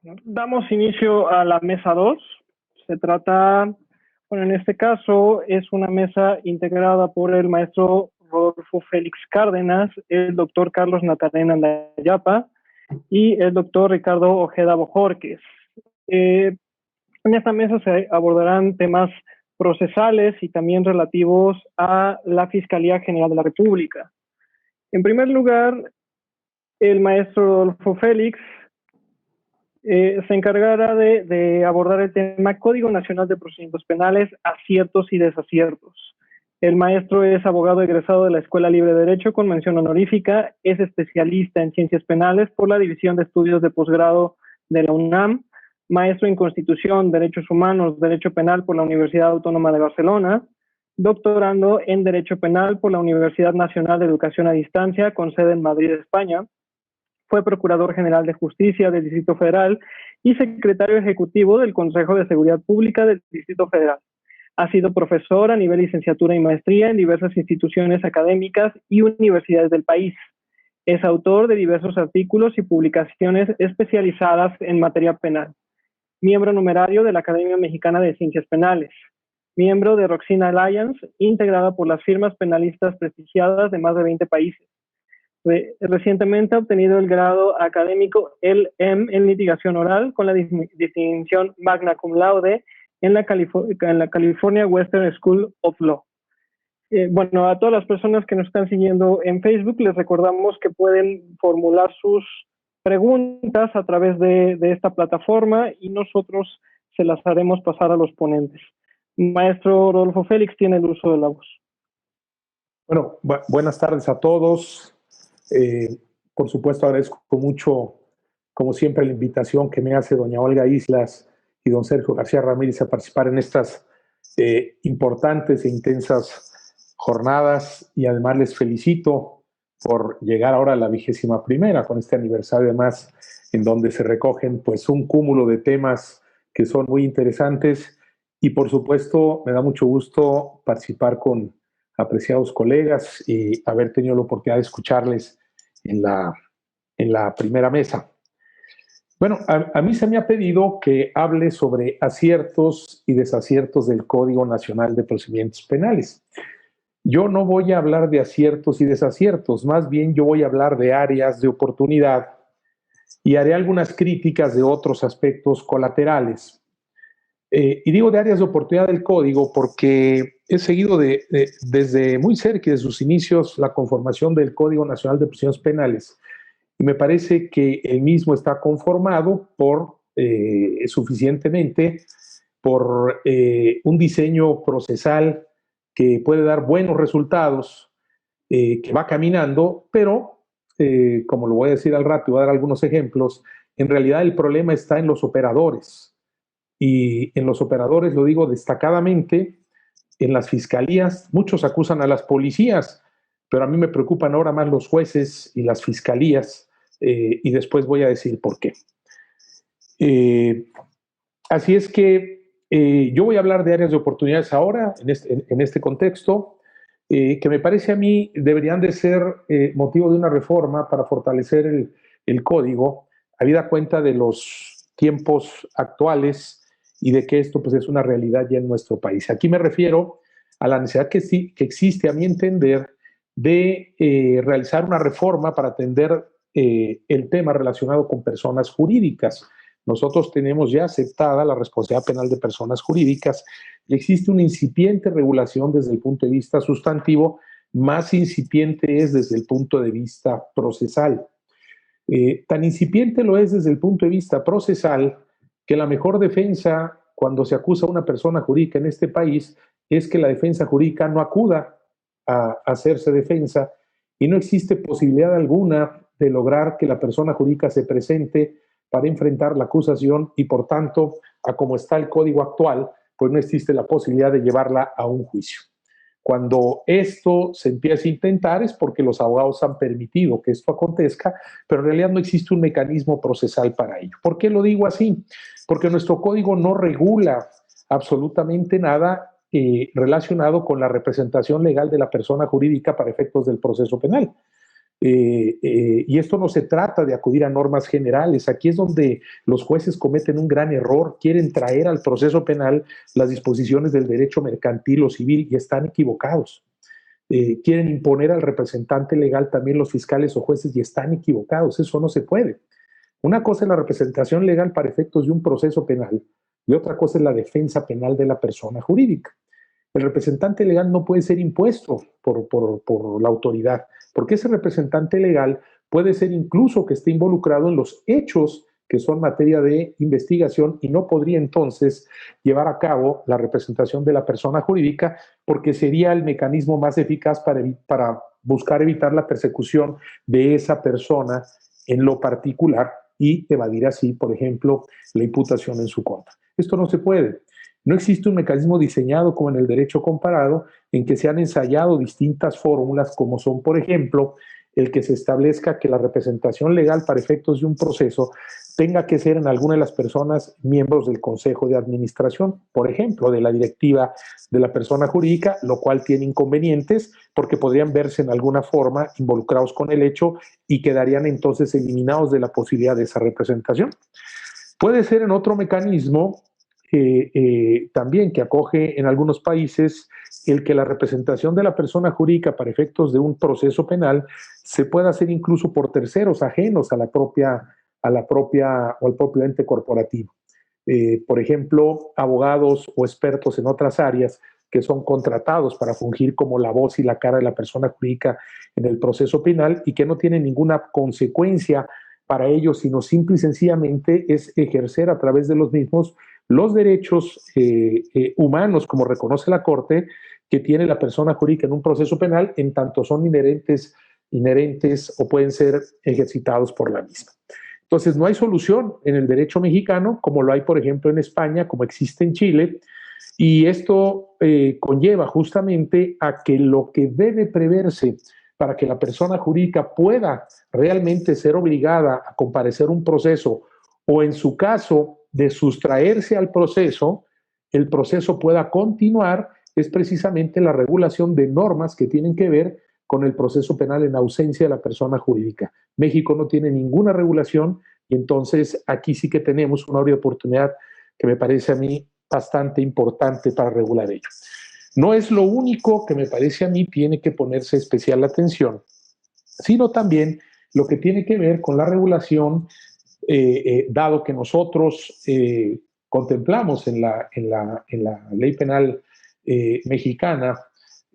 Damos inicio a la mesa 2. Se trata, bueno, en este caso es una mesa integrada por el maestro Rodolfo Félix Cárdenas, el doctor Carlos Natarena Andayapa y el doctor Ricardo Ojeda Bojorquez. En esta mesa se abordarán temas procesales y también relativos a la Fiscalía General de la República. En primer lugar, el maestro Rodolfo Félix se encargará de abordar el tema Código Nacional de Procedimientos Penales, aciertos y desaciertos. El maestro es abogado egresado de la Escuela Libre de Derecho con mención honorífica, es especialista en ciencias penales por la División de Estudios de Posgrado de la UNAM, maestro en Constitución, Derechos Humanos, Derecho Penal por la Universidad Autónoma de Barcelona, doctorando en Derecho Penal por la Universidad Nacional de Educación a Distancia con sede en Madrid, España. Fue Procurador General de Justicia del Distrito Federal y Secretario Ejecutivo del Consejo de Seguridad Pública del Distrito Federal. Ha sido profesor a nivel licenciatura y maestría en diversas instituciones académicas y universidades del país. Es autor de diversos artículos y publicaciones especializadas en materia penal. Miembro numerario de la Academia Mexicana de Ciencias Penales. Miembro de Roxina Alliance, integrada por las firmas penalistas prestigiadas de más de 20 países. Recientemente ha obtenido el grado académico LM en litigación oral con la distinción magna cum laude en la California Western School of Law. Bueno, a todas las personas que nos están siguiendo en Facebook les recordamos que pueden formular sus preguntas a través de esta plataforma y nosotros se las haremos pasar a los ponentes. Maestro Rodolfo Félix tiene el uso de la voz. Bueno, buenas tardes a todos. Por supuesto, agradezco mucho, como siempre, la invitación que me hace doña Olga Islas y don Sergio García Ramírez a participar en estas importantes e intensas jornadas, y además les felicito por llegar ahora a la 21ª con este aniversario, además en donde se recogen pues un cúmulo de temas que son muy interesantes, y por supuesto me da mucho gusto participar con apreciados colegas y haber tenido la oportunidad de escucharles en la primera mesa. Bueno, a mí se me ha pedido que hable sobre aciertos y desaciertos del Código Nacional de Procedimientos Penales. Yo no voy a hablar de aciertos y desaciertos, más bien yo voy a hablar de áreas de oportunidad y haré algunas críticas de otros aspectos colaterales. Y digo de áreas de oportunidad del Código porque he seguido desde muy cerca de sus inicios la conformación del Código Nacional de Procedimientos Penales, y me parece que el mismo está conformado suficientemente por un diseño procesal que puede dar buenos resultados, que va caminando, pero como lo voy a decir al rato y voy a dar algunos ejemplos, en realidad el problema está en los operadores. Y en los operadores, lo digo destacadamente, en las fiscalías. Muchos acusan a las policías, pero a mí me preocupan ahora más los jueces y las fiscalías, y después voy a decir por qué. Así es que yo voy a hablar de áreas de oportunidades ahora, en este contexto, que me parece a mí deberían de ser motivo de una reforma para fortalecer el código, habida cuenta de los tiempos actuales y de que esto pues, es una realidad ya en nuestro país. Aquí me refiero a la necesidad que existe, a mi entender, de realizar una reforma para atender el tema relacionado con personas jurídicas. Nosotros tenemos ya aceptada la responsabilidad penal de personas jurídicas y existe una incipiente regulación desde el punto de vista sustantivo, más incipiente es desde el punto de vista procesal. Tan incipiente lo es desde el punto de vista procesal que la mejor defensa cuando se acusa a una persona jurídica en este país es que la defensa jurídica no acuda a hacerse defensa, y no existe posibilidad alguna de lograr que la persona jurídica se presente para enfrentar la acusación, y por tanto, a como está el código actual, pues no existe la posibilidad de llevarla a un juicio. Cuando esto se empieza a intentar es porque los abogados han permitido que esto acontezca, pero en realidad no existe un mecanismo procesal para ello. ¿Por qué lo digo así? Porque nuestro código no regula absolutamente nada relacionado con la representación legal de la persona jurídica para efectos del proceso penal. Y esto no se trata de acudir a normas generales. Aquí es donde los jueces cometen un gran error. Quieren traer al proceso penal las disposiciones del derecho mercantil o civil y están equivocados. Quieren imponer al representante legal también los fiscales o jueces y están equivocados. Eso no se puede. Una cosa es la representación legal para efectos de un proceso penal y otra cosa es la defensa penal de la persona jurídica. El representante legal no puede ser impuesto por la autoridad, porque ese representante legal puede ser incluso que esté involucrado en los hechos que son materia de investigación y no podría entonces llevar a cabo la representación de la persona jurídica porque sería el mecanismo más eficaz para buscar evitar la persecución de esa persona en lo particular y evadir así, por ejemplo, la imputación en su contra. Esto no se puede. No existe un mecanismo diseñado como en el derecho comparado en que se han ensayado distintas fórmulas como son, por ejemplo, el que se establezca que la representación legal para efectos de un proceso tenga que ser en alguna de las personas miembros del Consejo de Administración, por ejemplo, de la directiva de la persona jurídica, lo cual tiene inconvenientes porque podrían verse en alguna forma involucrados con el hecho y quedarían entonces eliminados de la posibilidad de esa representación. Puede ser en otro mecanismo también que acoge en algunos países el que la representación de la persona jurídica para efectos de un proceso penal se pueda hacer incluso por terceros ajenos a la propia o al propio ente corporativo. Por ejemplo, abogados o expertos en otras áreas que son contratados para fungir como la voz y la cara de la persona jurídica en el proceso penal y que no tienen ninguna consecuencia para ellos, sino simple y sencillamente es ejercer a través de los mismos los derechos humanos, como reconoce la Corte, que tiene la persona jurídica en un proceso penal, en tanto son inherentes o pueden ser ejercitados por la misma. Entonces, no hay solución en el derecho mexicano, como lo hay, por ejemplo, en España, como existe en Chile, y esto conlleva justamente a que lo que debe preverse para que la persona jurídica pueda realmente ser obligada a comparecer un proceso o en su caso de sustraerse al proceso, el proceso pueda continuar, es precisamente la regulación de normas que tienen que ver con el proceso penal en ausencia de la persona jurídica. México no tiene ninguna regulación y entonces aquí sí que tenemos una área de oportunidad que me parece a mí bastante importante para regular ello. No es lo único que me parece a mí tiene que ponerse especial atención, sino también lo que tiene que ver con la regulación, dado que nosotros contemplamos en la ley penal mexicana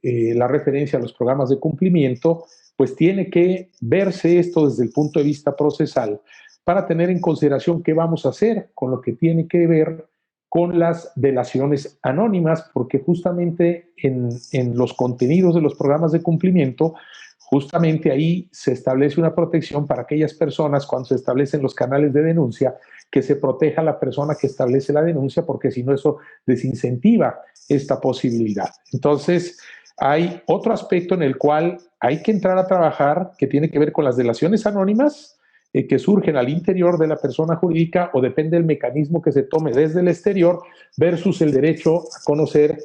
la referencia a los programas de cumplimiento, pues tiene que verse esto desde el punto de vista procesal para tener en consideración qué vamos a hacer con lo que tiene que ver con las delaciones anónimas, porque justamente en los contenidos de los programas de cumplimiento, justamente ahí se establece una protección para aquellas personas cuando se establecen los canales de denuncia, que se proteja a la persona que establece la denuncia, porque si no eso desincentiva esta posibilidad. Entonces, hay otro aspecto en el cual hay que entrar a trabajar que tiene que ver con las delaciones anónimas que surgen al interior de la persona jurídica o depende del mecanismo que se tome desde el exterior versus el derecho a conocer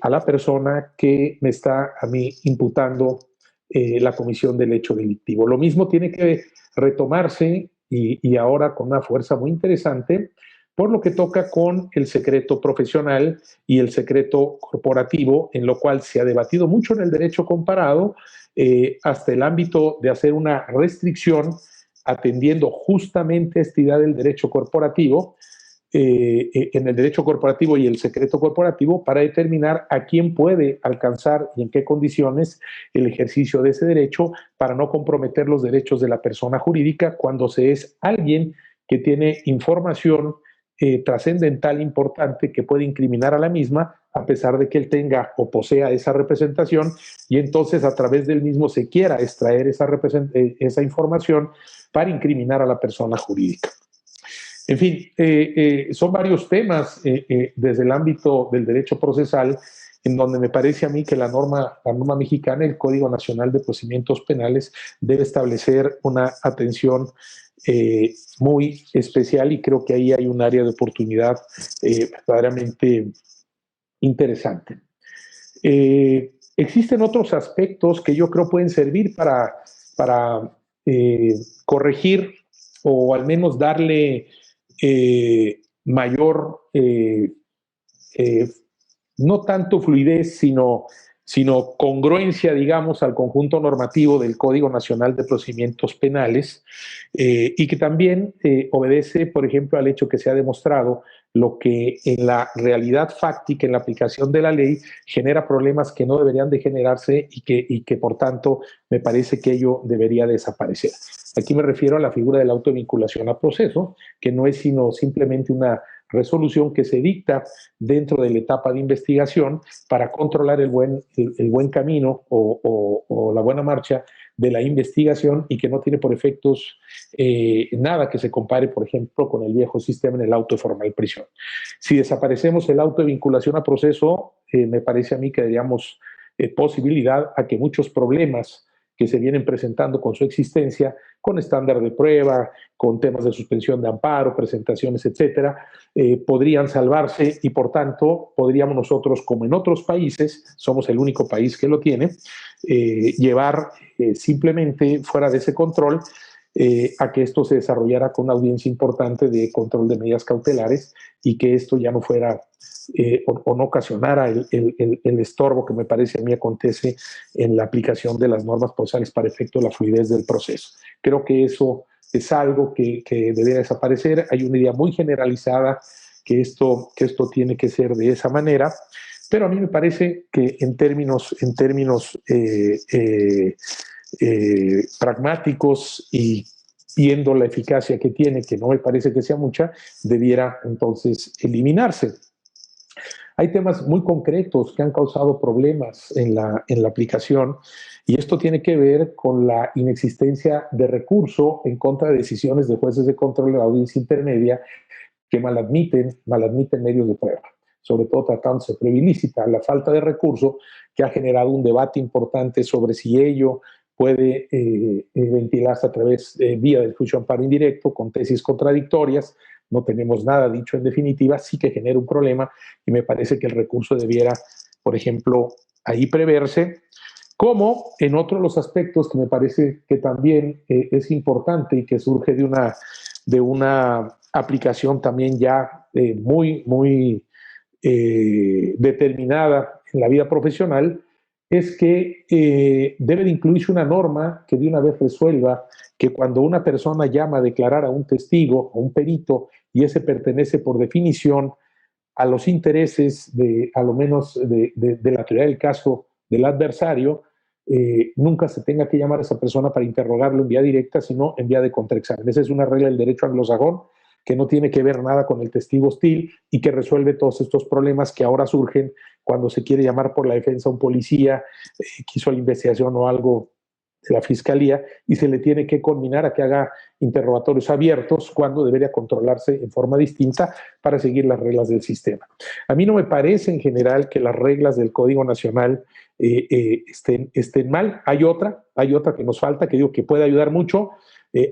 a la persona que me está a mí imputando la comisión del hecho delictivo. Lo mismo tiene que retomarse y ahora con una fuerza muy interesante por lo que toca con el secreto profesional y el secreto corporativo, en lo cual se ha debatido mucho en el derecho comparado, hasta el ámbito de hacer una restricción atendiendo justamente esta idea del derecho corporativo, en el derecho corporativo y el secreto corporativo para determinar a quién puede alcanzar y en qué condiciones el ejercicio de ese derecho para no comprometer los derechos de la persona jurídica cuando se es alguien que tiene información trascendental importante que puede incriminar a la misma a pesar de que él tenga o posea esa representación y entonces a través del mismo se quiera extraer esa información para incriminar a la persona jurídica. En fin, son varios temas desde el ámbito del derecho procesal en donde me parece a mí que la norma mexicana, el Código Nacional de Procedimientos Penales, debe establecer una atención muy especial y creo que ahí hay un área de oportunidad verdaderamente interesante. Existen otros aspectos que yo creo pueden servir para corregir o al menos darle mayor, no tanto fluidez, sino congruencia, digamos, al conjunto normativo del Código Nacional de Procedimientos Penales, y que también obedece, por ejemplo, al hecho que se ha demostrado lo que en la realidad fáctica, en la aplicación de la ley, genera problemas que no deberían de generarse y que por tanto me parece que ello debería desaparecer. Aquí me refiero a la figura de la autovinculación a proceso, que no es sino simplemente una resolución que se dicta dentro de la etapa de investigación para controlar el buen camino o la buena marcha de la investigación, y que no tiene por efectos nada que se compare, por ejemplo, con el viejo sistema en el auto de formal prisión. Si desaparecemos el auto de vinculación a proceso, me parece a mí que daríamos posibilidad a que muchos problemas que se vienen presentando con su existencia, con estándar de prueba, con temas de suspensión de amparo, presentaciones, etcétera, podrían salvarse, y por tanto podríamos nosotros, como en otros países, somos el único país que lo tiene, llevar simplemente fuera de ese control a que esto se desarrollara con una audiencia importante de control de medidas cautelares, y que esto ya no fuera o no ocasionara el estorbo que me parece a mí acontece en la aplicación de las normas procesales para efecto de la fluidez del proceso. Creo que eso es algo que debería desaparecer. Hay una idea muy generalizada que esto tiene que ser de esa manera, pero a mí me parece que en términos pragmáticos y viendo la eficacia que tiene, que no me parece que sea mucha, debiera entonces eliminarse. Hay temas muy concretos que han causado problemas en la aplicación, y esto tiene que ver con la inexistencia de recurso en contra de decisiones de jueces de control de la audiencia intermedia que maladmiten medios de prueba, sobre todo tratándose de prueba ilícita. La falta de recurso que ha generado un debate importante sobre si ello puede ventilarse a través de vía del juicio amparo indirecto con tesis contradictorias. No tenemos nada dicho en definitiva, sí que genera un problema, y me parece que el recurso debiera, por ejemplo, ahí preverse, como en otros los aspectos que me parece que también es importante y que surge de una aplicación también ya muy determinada en la vida profesional, es que debe de incluirse una norma que de una vez resuelva que cuando una persona llama a declarar a un testigo o un perito, y ese pertenece por definición a los intereses a lo menos de la teoría del caso del adversario, nunca se tenga que llamar a esa persona para interrogarlo en vía directa, sino en vía de contraexamen. Esa es una regla del derecho anglosajón que no tiene que ver nada con el testigo hostil, y que resuelve todos estos problemas que ahora surgen cuando se quiere llamar por la defensa a un policía que hizo la investigación o algo de la fiscalía, y se le tiene que conminar a que haga interrogatorios abiertos cuando debería controlarse en forma distinta para seguir las reglas del sistema. A mí no me parece en general que las reglas del Código Nacional estén mal. Hay otra que nos falta, que digo que puede ayudar mucho.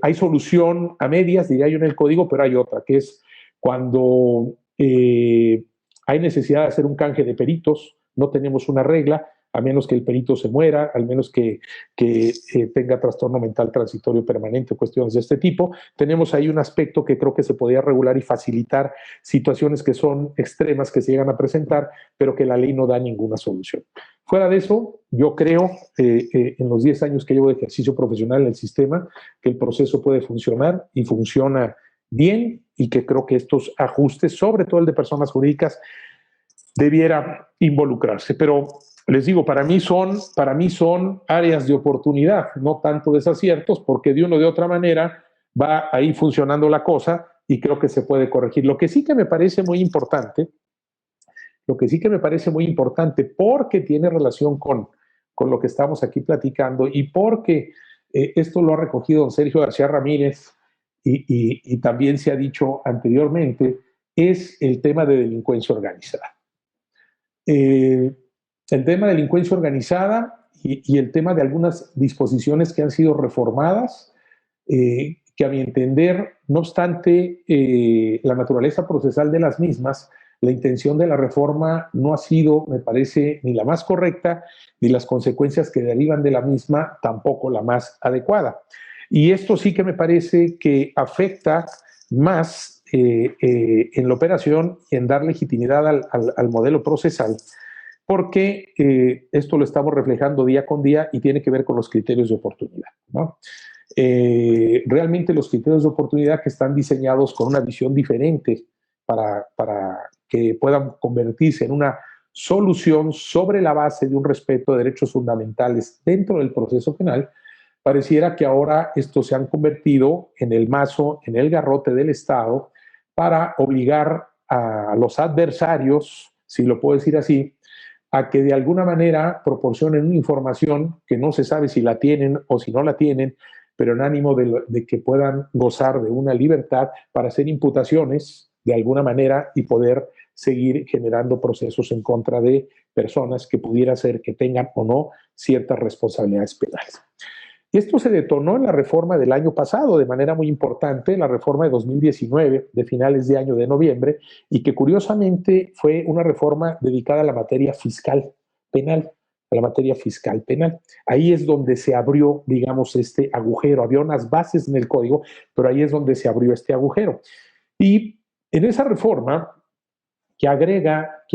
Hay solución a medias, diría yo, en el código, pero hay otra, que es cuando hay necesidad de hacer un canje de peritos. No tenemos una regla, a menos que el perito se muera, al menos que tenga trastorno mental transitorio permanente o cuestiones de este tipo. Tenemos ahí un aspecto que creo que se podría regular y facilitar situaciones que son extremas, que se llegan a presentar, pero que la ley no da ninguna solución. Fuera de eso, yo creo, en los 10 años que llevo de ejercicio profesional en el sistema, que el proceso puede funcionar y funciona bien, y que creo que estos ajustes, sobre todo el de personas jurídicas, debiera involucrarse. Pero les digo, para mí son áreas de oportunidad, no tanto desaciertos, porque de una o de otra manera va ahí funcionando la cosa, y creo que se puede corregir. Lo que sí que me parece muy importante, porque tiene relación con lo que estamos aquí platicando, y porque esto lo ha recogido don Sergio García Ramírez, y también se ha dicho anteriormente, es el tema de delincuencia organizada. El tema de delincuencia organizada y el tema de algunas disposiciones que han sido reformadas, que a mi entender, no obstante la naturaleza procesal de las mismas, la intención de la reforma no ha sido, me parece, ni la más correcta, ni las consecuencias que derivan de la misma tampoco la más adecuada. Y esto sí que me parece que afecta más en la operación y en dar legitimidad al modelo procesal, porque esto lo estamos reflejando día con día y tiene que ver con los criterios de oportunidad, ¿no? Realmente los criterios de oportunidad que están diseñados con una visión diferente para que puedan convertirse en una solución sobre la base de un respeto de derechos fundamentales dentro del proceso penal, pareciera que ahora estos se han convertido en el mazo, en el garrote del Estado para obligar a los adversarios, si lo puedo decir así, a que de alguna manera proporcionen una información que no se sabe si la tienen o si no la tienen, pero en ánimo de que puedan gozar de una libertad para hacer imputaciones de alguna manera y poder seguir generando procesos en contra de personas que pudiera ser que tengan o no ciertas responsabilidades penales. Y esto se detonó en la reforma del año pasado de manera muy importante, la reforma de 2019, de finales de año de noviembre, y que curiosamente fue una reforma dedicada a la materia fiscal penal, a la materia fiscal penal. Ahí es donde se abrió, digamos, este agujero. Había unas bases en el código, pero ahí es donde se abrió este agujero. Y en esa reforma, que agrega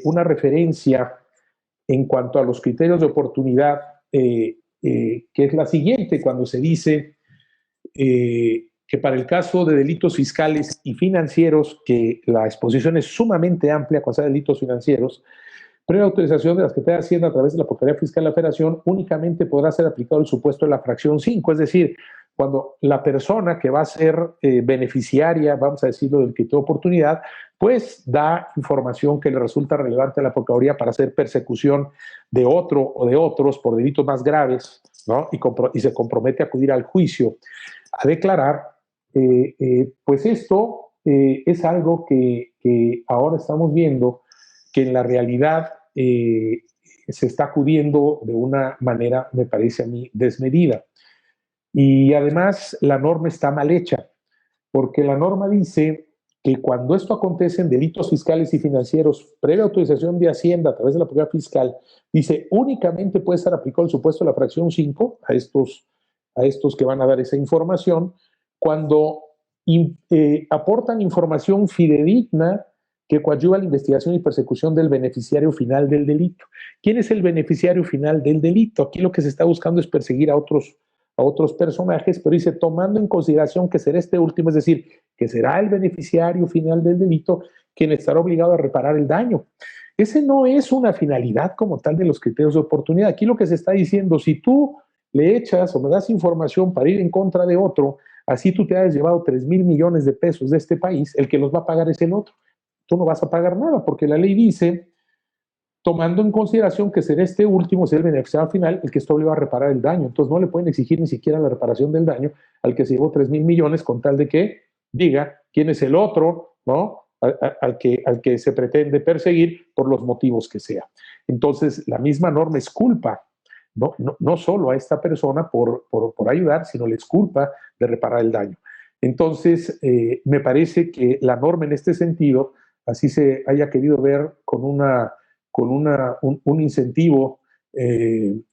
una referencia en cuanto a los criterios de oportunidad, que es la siguiente, cuando se dice que para el caso de delitos fiscales y financieros, que la exposición es sumamente amplia con delitos financieros, previa autorización de la Secretaría de Hacienda a través de la Procuraduría Fiscal de la Federación, únicamente podrá ser aplicado el supuesto de la fracción 5, es decir, cuando la persona que va a ser beneficiaria, vamos a decirlo, del criterio de oportunidad, pues da información que le resulta relevante a la Procuraduría para hacer persecución de otro o de otros por delitos más graves, ¿no? Y se compromete a acudir al juicio a declarar, pues esto es algo que ahora estamos viendo que en la realidad se está acudiendo de una manera, me parece a mí, desmedida. Y además la norma está mal hecha, porque la norma dice que cuando esto acontece en delitos fiscales y financieros, previa autorización de Hacienda a través de la Procuraduría Fiscal, dice únicamente puede estar aplicado el supuesto de la fracción 5 a estos que van a dar esa información, cuando aportan información fidedigna que coadyuva a la investigación y persecución del beneficiario final del delito. ¿Quién es el beneficiario final del delito? Aquí lo que se está buscando es perseguir a otros personajes, pero dice, tomando en consideración que será este último, es decir, que será el beneficiario final del delito quien estará obligado a reparar el daño. Ese no es una finalidad como tal de los criterios de oportunidad. Aquí lo que se está diciendo, si tú le echas o me das información para ir en contra de otro, así tú te has llevado 3,000 millones de pesos de este país, el que los va a pagar es el otro. Tú no vas a pagar nada, porque la ley dice, tomando en consideración que será este último, será el beneficiario final, el que está obligado a reparar el daño. Entonces no le pueden exigir ni siquiera la reparación del daño al que se llevó 3,000 millones con tal de que diga quién es el otro, ¿no? Al que se pretende perseguir por los motivos que sea. Entonces la misma norma es culpa, no solo a esta persona por ayudar, sino le es culpa de reparar el daño. Entonces me parece que la norma en este sentido, así se haya querido ver con un incentivo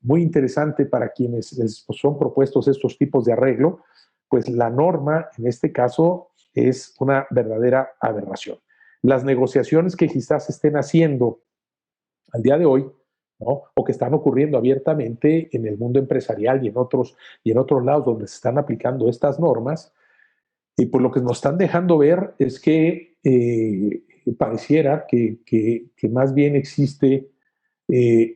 muy interesante para quienes les son propuestos estos tipos de arreglo, pues la norma en este caso es una verdadera aberración. Las negociaciones que quizás estén haciendo al día de hoy, ¿no? O que están ocurriendo abiertamente en el mundo empresarial y en otros lados donde se están aplicando estas normas, y por lo que nos están dejando ver es que pareciera que más bien existe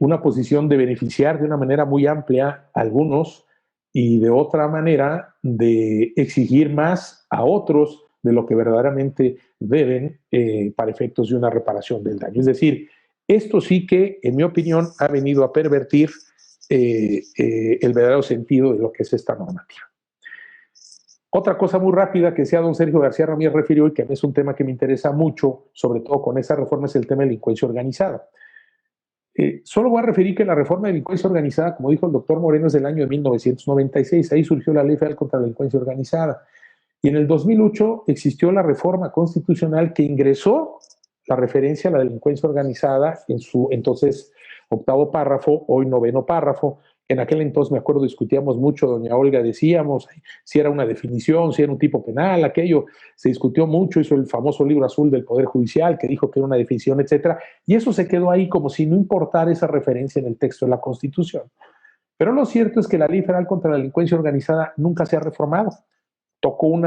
una posición de beneficiar de una manera muy amplia a algunos y de otra manera de exigir más a otros de lo que verdaderamente deben para efectos de una reparación del daño. Es decir, esto sí que, en mi opinión, ha venido a pervertir el verdadero sentido de lo que es esta normativa. Otra cosa muy rápida que sea don Sergio García Ramírez refirió y que a mí es un tema que me interesa mucho, sobre todo con esa reforma, es el tema de delincuencia organizada. Solo voy a referir que la reforma de delincuencia organizada, como dijo el doctor Moreno, es del año de 1996. Ahí surgió la Ley Federal contra la Delincuencia Organizada. Y en el 2008 existió la reforma constitucional que ingresó la referencia a la delincuencia organizada en su entonces octavo párrafo, hoy noveno párrafo. En aquel entonces, me acuerdo, discutíamos mucho, doña Olga, decíamos si era una definición, si era un tipo penal, aquello se discutió mucho, hizo el famoso libro azul del Poder Judicial, que dijo que era una definición, etcétera, y eso se quedó ahí como si no importara esa referencia en el texto de la Constitución. Pero lo cierto es que la Ley Federal contra la Delincuencia Organizada nunca se ha reformado. Tocó un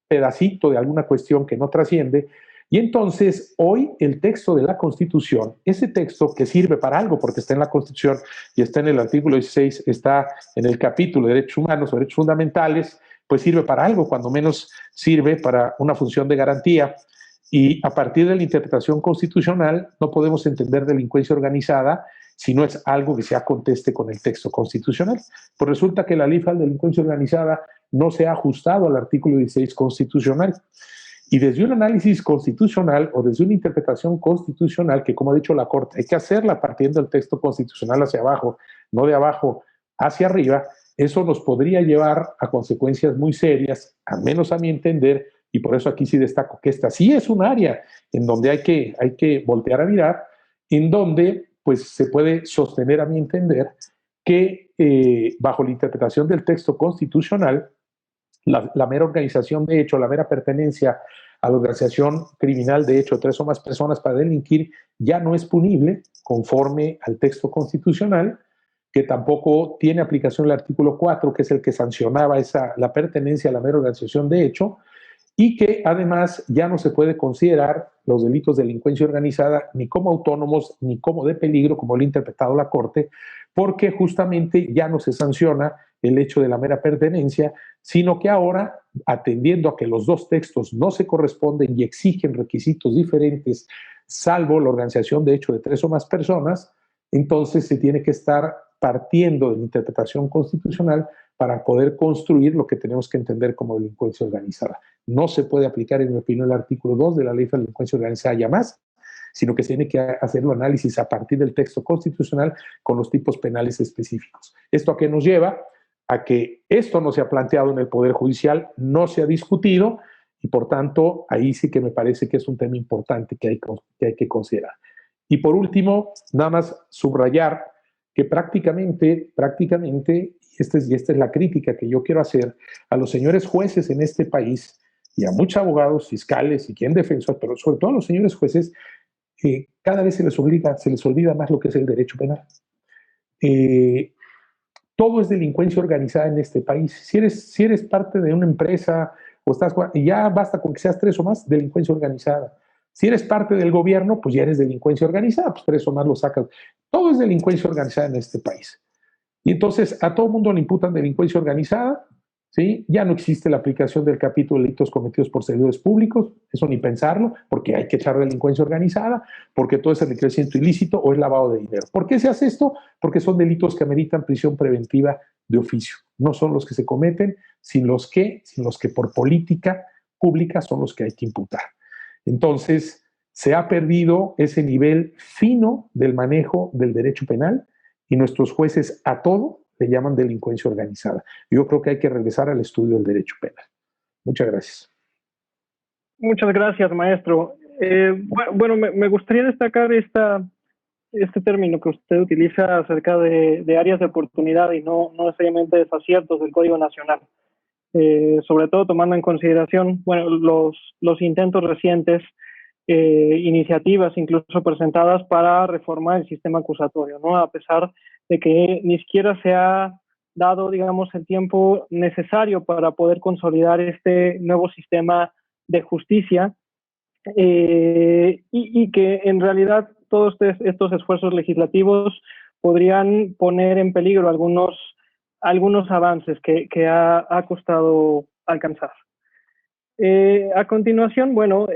pedacito de alguna cuestión que no trasciende, y entonces hoy el texto de la Constitución, ese texto que sirve para algo porque está en la Constitución y está en el artículo 16, está en el capítulo de Derechos Humanos o Derechos Fundamentales, pues sirve para algo, cuando menos sirve para una función de garantía, y a partir de la interpretación constitucional no podemos entender delincuencia organizada si no es algo que se aconteste con el texto constitucional. Pues resulta que la Ley Federal de Delincuencia Organizada no se ha ajustado al artículo 16 constitucional. Y desde un análisis constitucional o desde una interpretación constitucional, que como ha dicho la Corte, hay que hacerla partiendo del texto constitucional hacia abajo, no de abajo hacia arriba, eso nos podría llevar a consecuencias muy serias, al menos a mi entender, y por eso aquí sí destaco que esta sí es un área en donde hay que voltear a mirar, en donde pues se puede sostener, a mi entender, que bajo la interpretación del texto constitucional, la mera organización de hecho, la mera pertenencia a la organización criminal de hecho, 3 o más personas para delinquir, ya no es punible conforme al texto constitucional, que tampoco tiene aplicación el artículo 4, que es el que sancionaba la pertenencia a la mera organización de hecho, y que además ya no se puede considerar los delitos de delincuencia organizada ni como autónomos ni como de peligro, como lo ha interpretado la Corte, porque justamente ya no se sanciona el hecho de la mera pertenencia, sino que ahora, atendiendo a que los dos textos no se corresponden y exigen requisitos diferentes, salvo la organización de hecho de 3 o más personas, entonces se tiene que estar partiendo de la interpretación constitucional para poder construir lo que tenemos que entender como delincuencia organizada. No se puede aplicar, en mi opinión, el artículo 2 de la Ley de Delincuencia Organizada ya más, sino que se tiene que hacer un análisis a partir del texto constitucional con los tipos penales específicos. ¿Esto a qué nos lleva? A que esto no se ha planteado en el Poder Judicial, no se ha discutido, y por tanto, ahí sí que me parece que es un tema importante que hay que considerar. Y por último, nada más subrayar que prácticamente, y esta es la crítica que yo quiero hacer a los señores jueces en este país y a muchos abogados, fiscales y quien defensor, pero sobre todo a los señores jueces, cada vez se les olvida más lo que es el derecho penal. Todo es delincuencia organizada en este país. Si eres parte de una empresa o estás, ya basta con que seas 3 o más, delincuencia organizada. Si eres parte del gobierno, pues ya eres delincuencia organizada, pues 3 o más lo sacas. Todo es delincuencia organizada en este país. Y entonces a todo mundo le imputan delincuencia organizada, ¿sí? Ya no existe la aplicación del capítulo de delitos cometidos por servidores públicos, eso ni pensarlo, porque hay que echar delincuencia organizada, porque todo es enriquecimiento ilícito o es lavado de dinero. ¿Por qué se hace esto? Porque son delitos que ameritan prisión preventiva de oficio. No son los que se cometen, sino los que por política pública son los que hay que imputar. Entonces, se ha perdido ese nivel fino del manejo del derecho penal y nuestros jueces a todo le llaman delincuencia organizada. Yo creo que hay que regresar al estudio del derecho penal. Muchas gracias. Muchas gracias, maestro. Bueno, me gustaría destacar este término que usted utiliza acerca de áreas de oportunidad y no necesariamente desaciertos del Código Nacional. Sobre todo tomando en consideración, bueno, los intentos recientes, iniciativas incluso presentadas para reformar el sistema acusatorio, ¿no? A pesar de que ni siquiera se ha dado, digamos, el tiempo necesario para poder consolidar este nuevo sistema de justicia, y que en realidad todos estos esfuerzos legislativos podrían poner en peligro algunos avances que ha costado alcanzar. A continuación, bueno,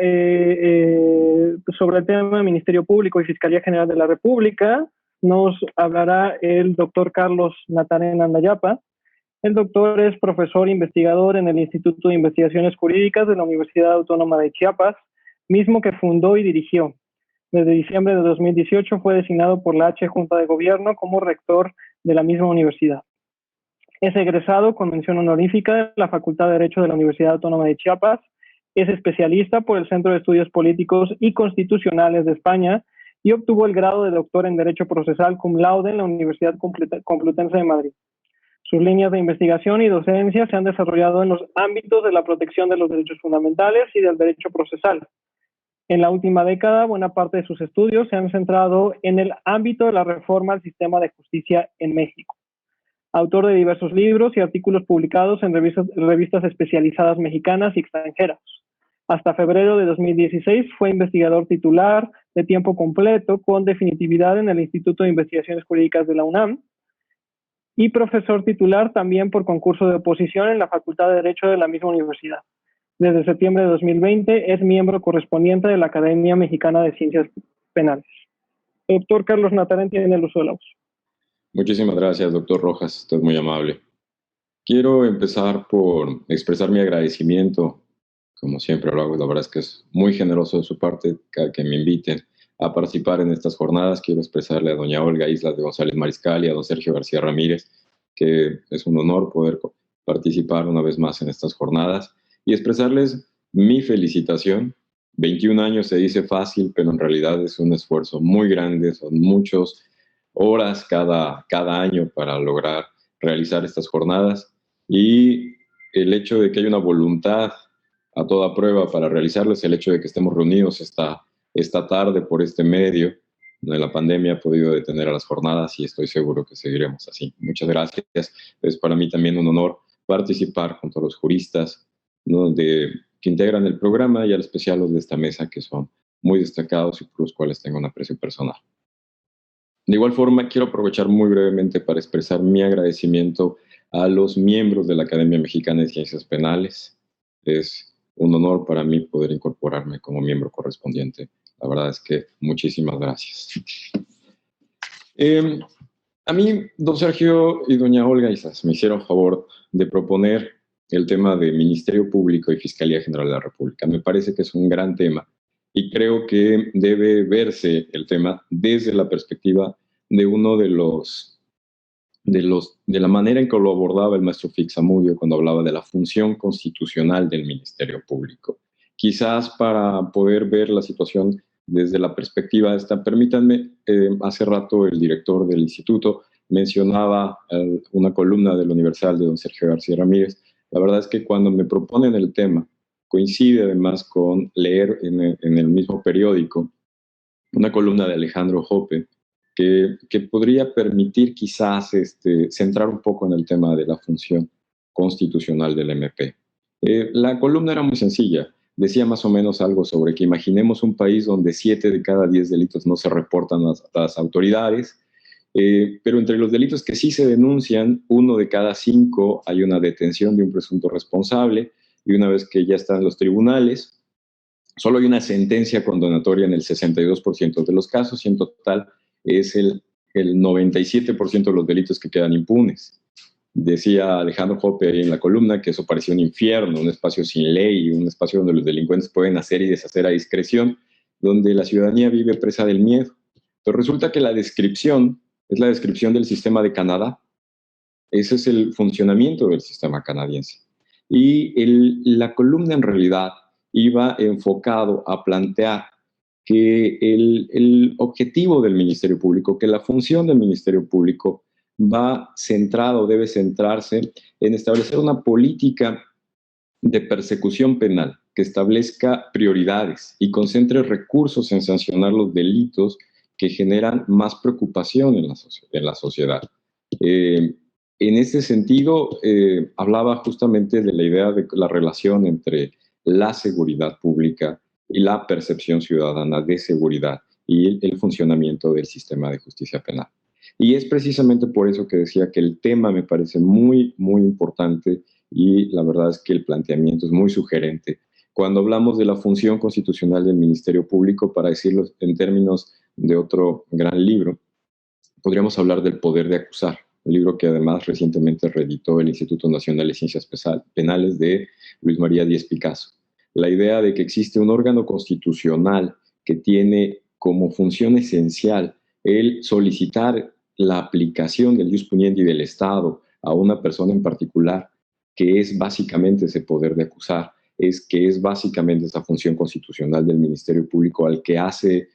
sobre el tema del Ministerio Público y Fiscalía General de la República, nos hablará el doctor Carlos Natarén Andayapa. El doctor es profesor investigador en el Instituto de Investigaciones Jurídicas de la Universidad Autónoma de Chiapas, mismo que fundó y dirigió. Desde diciembre de 2018 fue designado por la H Junta de Gobierno como rector de la misma universidad. Es egresado con mención honorífica de la Facultad de Derecho de la Universidad Autónoma de Chiapas. Es especialista por el Centro de Estudios Políticos y Constitucionales de España y obtuvo el grado de doctor en Derecho Procesal cum laude en la Universidad Complutense de Madrid. Sus líneas de investigación y docencia se han desarrollado en los ámbitos de la protección de los derechos fundamentales y del derecho procesal. En la última década, buena parte de sus estudios se han centrado en el ámbito de la reforma al sistema de justicia en México. Autor de diversos libros y artículos publicados en revistas especializadas mexicanas y extranjeras. Hasta febrero de 2016 fue investigador titular de tiempo completo con definitividad en el Instituto de Investigaciones Jurídicas de la UNAM y profesor titular también por concurso de oposición en la Facultad de Derecho de la misma universidad. Desde septiembre de 2020 es miembro correspondiente de la Academia Mexicana de Ciencias Penales. Doctor Carlos Natarén tiene el uso de la voz. Muchísimas gracias, doctor Rojas, usted es muy amable. Quiero empezar por expresar mi agradecimiento, como siempre lo hago, la verdad es que es muy generoso de su parte que me inviten a participar en estas jornadas. Quiero expresarle a doña Olga Islas de González Mariscal y a don Sergio García Ramírez que es un honor poder participar una vez más en estas jornadas y expresarles mi felicitación. 21 años se dice fácil, pero en realidad es un esfuerzo muy grande, son muchas horas cada año para lograr realizar estas jornadas, y el hecho de que haya una voluntad a toda prueba para realizarlas, el hecho de que estemos reunidos esta tarde por este medio de la pandemia ha podido detener a las jornadas y estoy seguro que seguiremos así. Muchas gracias. Es para mí también un honor participar con todos los juristas, ¿no?, que integran el programa, y al especial los de esta mesa que son muy destacados y por los cuales tengo un aprecio personal. De igual forma, quiero aprovechar muy brevemente para expresar mi agradecimiento a los miembros de la Academia Mexicana de Ciencias Penales. Es un honor para mí poder incorporarme como miembro correspondiente. La verdad es que muchísimas gracias. A mí, don Sergio y doña Olga Islas me hicieron favor de proponer el tema de Ministerio Público y Fiscalía General de la República. Me parece que es un gran tema y creo que debe verse el tema desde la perspectiva de uno de la manera en que lo abordaba el maestro Fixamudio cuando hablaba de la función constitucional del Ministerio Público. Quizás para poder ver la situación desde la perspectiva esta, permítanme, hace rato el director del instituto mencionaba una columna del Universal de don Sergio García Ramírez. La verdad es que cuando me proponen el tema, coincide además con leer en el mismo periódico una columna de Alejandro Jope que podría permitir quizás centrar un poco en el tema de la función constitucional del MP. La columna era muy sencilla, decía más o menos algo sobre que imaginemos un país donde 7 de cada 10 delitos no se reportan a las autoridades, pero entre los delitos que sí se denuncian, 1 de cada 5 hay una detención de un presunto responsable, y una vez que ya están en los tribunales, solo hay una sentencia condenatoria en el 62% de los casos, y en total es el 97% de los delitos que quedan impunes. Decía Alejandro Jope ahí en la columna que eso parecía un infierno, un espacio sin ley, un espacio donde los delincuentes pueden hacer y deshacer a discreción, donde la ciudadanía vive presa del miedo. Pero resulta que la descripción es la descripción del sistema de Canadá. Ese es el funcionamiento del sistema canadiense. Y la columna en realidad iba enfocado a plantear que el objetivo del Ministerio Público, que la función del Ministerio Público va centrado, debe centrarse en establecer una política de persecución penal que establezca prioridades y concentre recursos en sancionar los delitos que generan más preocupación en la sociedad. En este sentido, hablaba justamente de la idea de la relación entre la seguridad pública y la percepción ciudadana de seguridad y el funcionamiento del sistema de justicia penal. Y es precisamente por eso que decía que el tema me parece muy, muy importante, y la verdad es que el planteamiento es muy sugerente. Cuando hablamos de la función constitucional del Ministerio Público, para decirlo en términos de otro gran libro, podríamos hablar del poder de acusar, un libro que además recientemente reeditó el Instituto Nacional de Ciencias Penales de Luis María Díez Picasso. La idea de que existe un órgano constitucional que tiene como función esencial el solicitar la aplicación del ius puniendi del Estado a una persona en particular, que es básicamente ese poder de acusar, que es básicamente esa función constitucional del Ministerio Público al que hace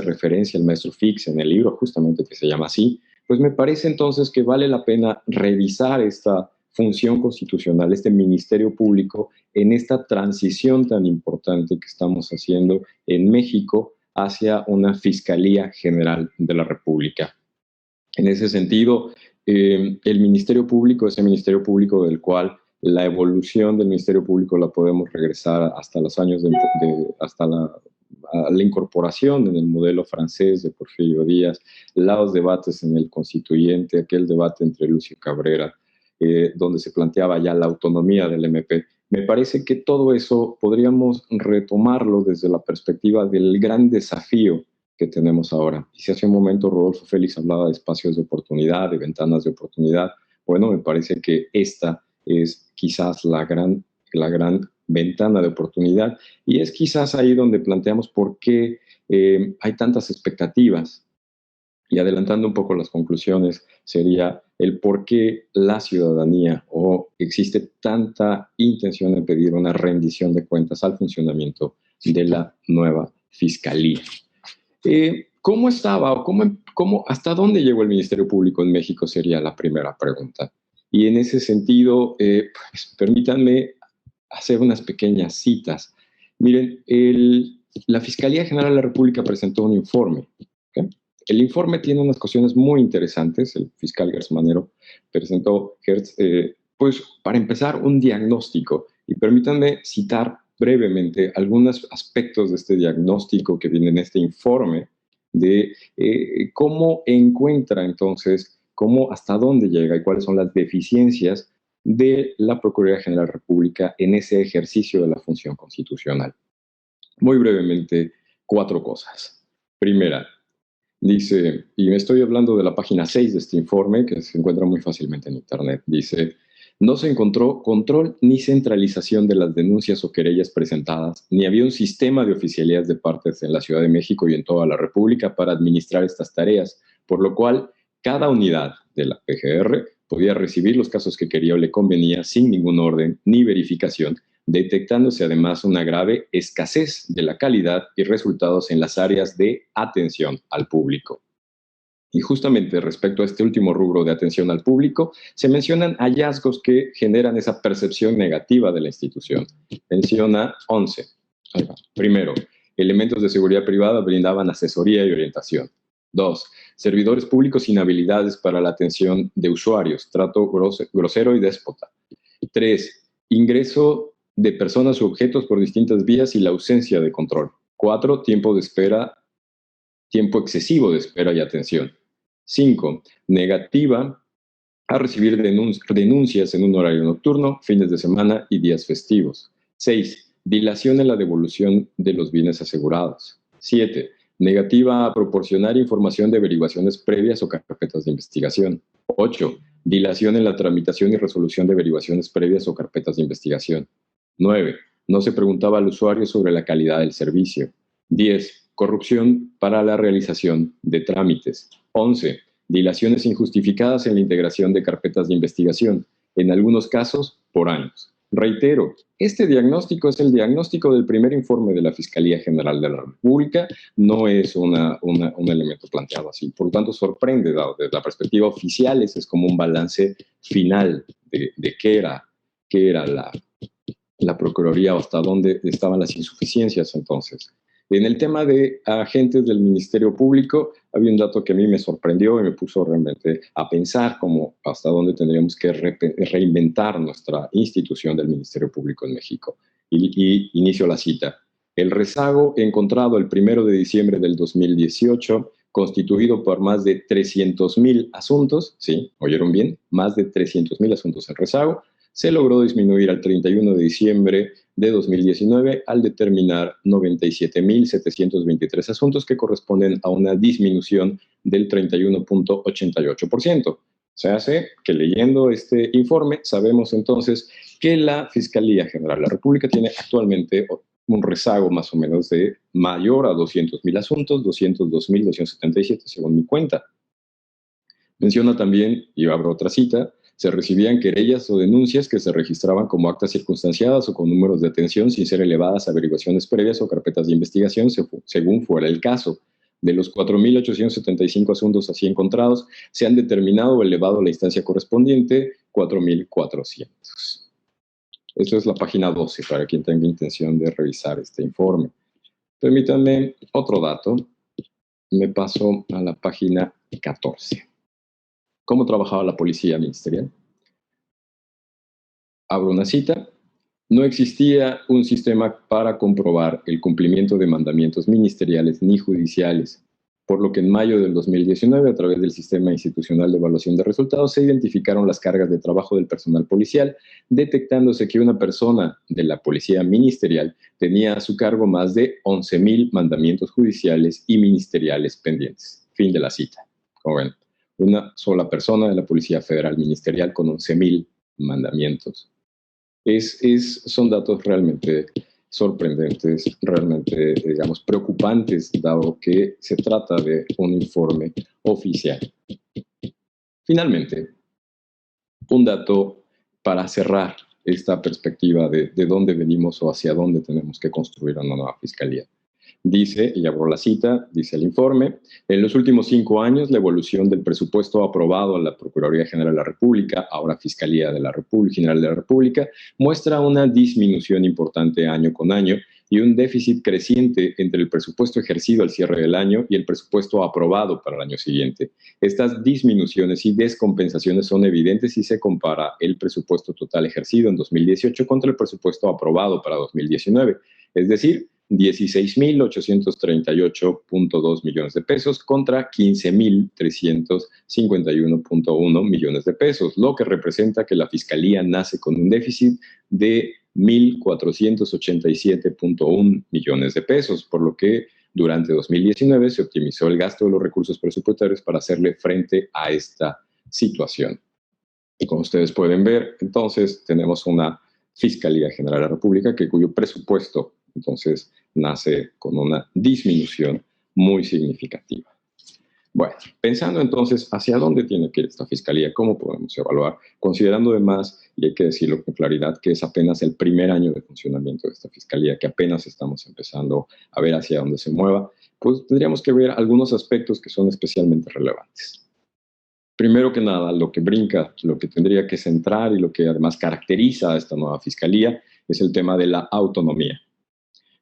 referencia el maestro Fix en el libro, justamente que se llama así, pues me parece entonces que vale la pena revisar esta función constitucional, este Ministerio Público, en esta transición tan importante que estamos haciendo en México hacia una Fiscalía General de la República. En ese sentido, el Ministerio Público, ese Ministerio Público del cual la evolución del Ministerio Público la podemos regresar hasta los años hasta la incorporación en el modelo francés de Porfirio Díaz, los debates en el Constituyente, aquel debate entre Lucio Cabrera, donde se planteaba ya la autonomía del MP. Me parece que todo eso podríamos retomarlo desde la perspectiva del gran desafío que tenemos ahora. Y si hace un momento Rodolfo Félix hablaba de espacios de oportunidad, de ventanas de oportunidad, bueno, me parece que esta es quizás la gran ventana de oportunidad, y es quizás ahí donde planteamos por qué hay tantas expectativas. Y adelantando un poco las conclusiones, sería el por qué la ciudadanía o existe tanta intención de pedir una rendición de cuentas al funcionamiento de la nueva Fiscalía. ¿Cómo estaba o hasta dónde llegó el Ministerio Público en México? Sería la primera pregunta. Y en ese sentido, pues, permítanme hacer unas pequeñas citas. Miren, la Fiscalía General de la República presentó un informe. ¿Okay? El informe tiene unas cuestiones muy interesantes. El fiscal Gersmanero presentó, pues, para empezar, un diagnóstico. Y permítanme citar brevemente algunos aspectos de este diagnóstico que viene en este informe de cómo encuentra entonces, hasta dónde llega y cuáles son las deficiencias de la Procuraduría General de la República en ese ejercicio de la función constitucional. Muy brevemente, 4 cosas. Primera, dice, y me estoy hablando de la página 6 de este informe, que se encuentra muy fácilmente en Internet, dice: no se encontró control ni centralización de las denuncias o querellas presentadas, ni había un sistema de oficialías de partes en la Ciudad de México y en toda la República para administrar estas tareas, por lo cual cada unidad de la PGR podía recibir los casos que quería o le convenía sin ningún orden ni verificación, detectándose además una grave escasez de la calidad y resultados en las áreas de atención al público. Y justamente respecto a este último rubro de atención al público, se mencionan hallazgos que generan esa percepción negativa de la institución. Menciona 11. Primero, elementos de seguridad privada brindaban asesoría y orientación. 2. Servidores públicos sin habilidades para la atención de usuarios, trato grosero y déspota. 3. Ingreso de personas u objetos por distintas vías y la ausencia de control. 4. Tiempo excesivo de espera y atención. 5. Negativa a recibir denuncias en un horario nocturno, fines de semana y días festivos. 6. Dilación en la devolución de los bienes asegurados. 7. Negativa a proporcionar información de averiguaciones previas o carpetas de investigación. 8. Dilación en la tramitación y resolución de averiguaciones previas o carpetas de investigación. 9. No se preguntaba al usuario sobre la calidad del servicio. 10. Corrupción para la realización de trámites. 11. Dilaciones injustificadas en la integración de carpetas de investigación, en algunos casos por años. Reitero, este diagnóstico es el diagnóstico del primer informe de la Fiscalía General de la República, no es un elemento planteado así. Por lo tanto, sorprende, dado desde la perspectiva oficial, ese es como un balance final de qué era la Procuraduría o hasta dónde estaban las insuficiencias entonces. En el tema de agentes del Ministerio Público, había un dato que a mí me sorprendió y me puso realmente a pensar como hasta dónde tendríamos que reinventar nuestra institución del Ministerio Público en México. Y inicio la cita. El rezago encontrado el 1 de diciembre del 2018, constituido por más de 300,000 asuntos, ¿sí? ¿Oyeron bien? Más de 300,000 asuntos en rezago, se logró disminuir al 31 de diciembre de 2019 al determinar 97,723 asuntos que corresponden a una disminución del 31.88%. Se hace que leyendo este informe sabemos entonces que la Fiscalía General de la República tiene actualmente un rezago más o menos de mayor a 200,000 asuntos, 202,277 según mi cuenta. Menciona también, y abro otra cita, Se recibían querellas o denuncias que se registraban como actas circunstanciadas o con números de atención sin ser elevadas a averiguaciones previas o carpetas de investigación, según fuera el caso. De los 4.875 asuntos así encontrados, se han determinado o elevado a la instancia correspondiente 4.400. Esto es la página 12 para quien tenga intención de revisar este informe. Permítanme otro dato. Me paso a la página 14. ¿Cómo trabajaba la policía ministerial? Abro una cita. No existía un sistema para comprobar el cumplimiento de mandamientos ministeriales ni judiciales, por lo que en mayo del 2019, a través del Sistema Institucional de Evaluación de Resultados, se identificaron las cargas de trabajo del personal policial, detectándose que una persona de la policía ministerial tenía a su cargo más de 11.000 mandamientos judiciales y ministeriales pendientes. Fin de la cita. Como ven, una sola persona de la Policía Federal Ministerial con 11.000 mandamientos. Son datos realmente sorprendentes, realmente, digamos, preocupantes, dado que se trata de un informe oficial. Finalmente, un dato para cerrar esta perspectiva de dónde venimos o hacia dónde tenemos que construir una nueva fiscalía. Dice, y abro la cita, dice el informe, en los últimos 5 años la evolución del presupuesto aprobado a la Procuraduría General de la República, ahora Fiscalía de la República, General de la República, muestra una disminución importante año con año y un déficit creciente entre el presupuesto ejercido al cierre del año y el presupuesto aprobado para el año siguiente. Estas disminuciones y descompensaciones son evidentes si se compara el presupuesto total ejercido en 2018 contra el presupuesto aprobado para 2019, es decir, 16.838.2 millones de pesos contra 15.351.1 millones de pesos, lo que representa que la Fiscalía nace con un déficit de 1.487.1 millones de pesos, por lo que durante 2019 se optimizó el gasto de los recursos presupuestarios para hacerle frente a esta situación. Y como ustedes pueden ver, entonces tenemos una Fiscalía General de la República cuyo presupuesto entonces nace con una disminución muy significativa. Bueno, pensando entonces hacia dónde tiene que ir esta fiscalía, cómo podemos evaluar, considerando además, y hay que decirlo con claridad, que es apenas el primer año de funcionamiento de esta fiscalía, que apenas estamos empezando a ver hacia dónde se mueva, pues tendríamos que ver algunos aspectos que son especialmente relevantes. Primero que nada, lo que brinca, lo que tendría que centrar y lo que además caracteriza a esta nueva fiscalía es el tema de la autonomía.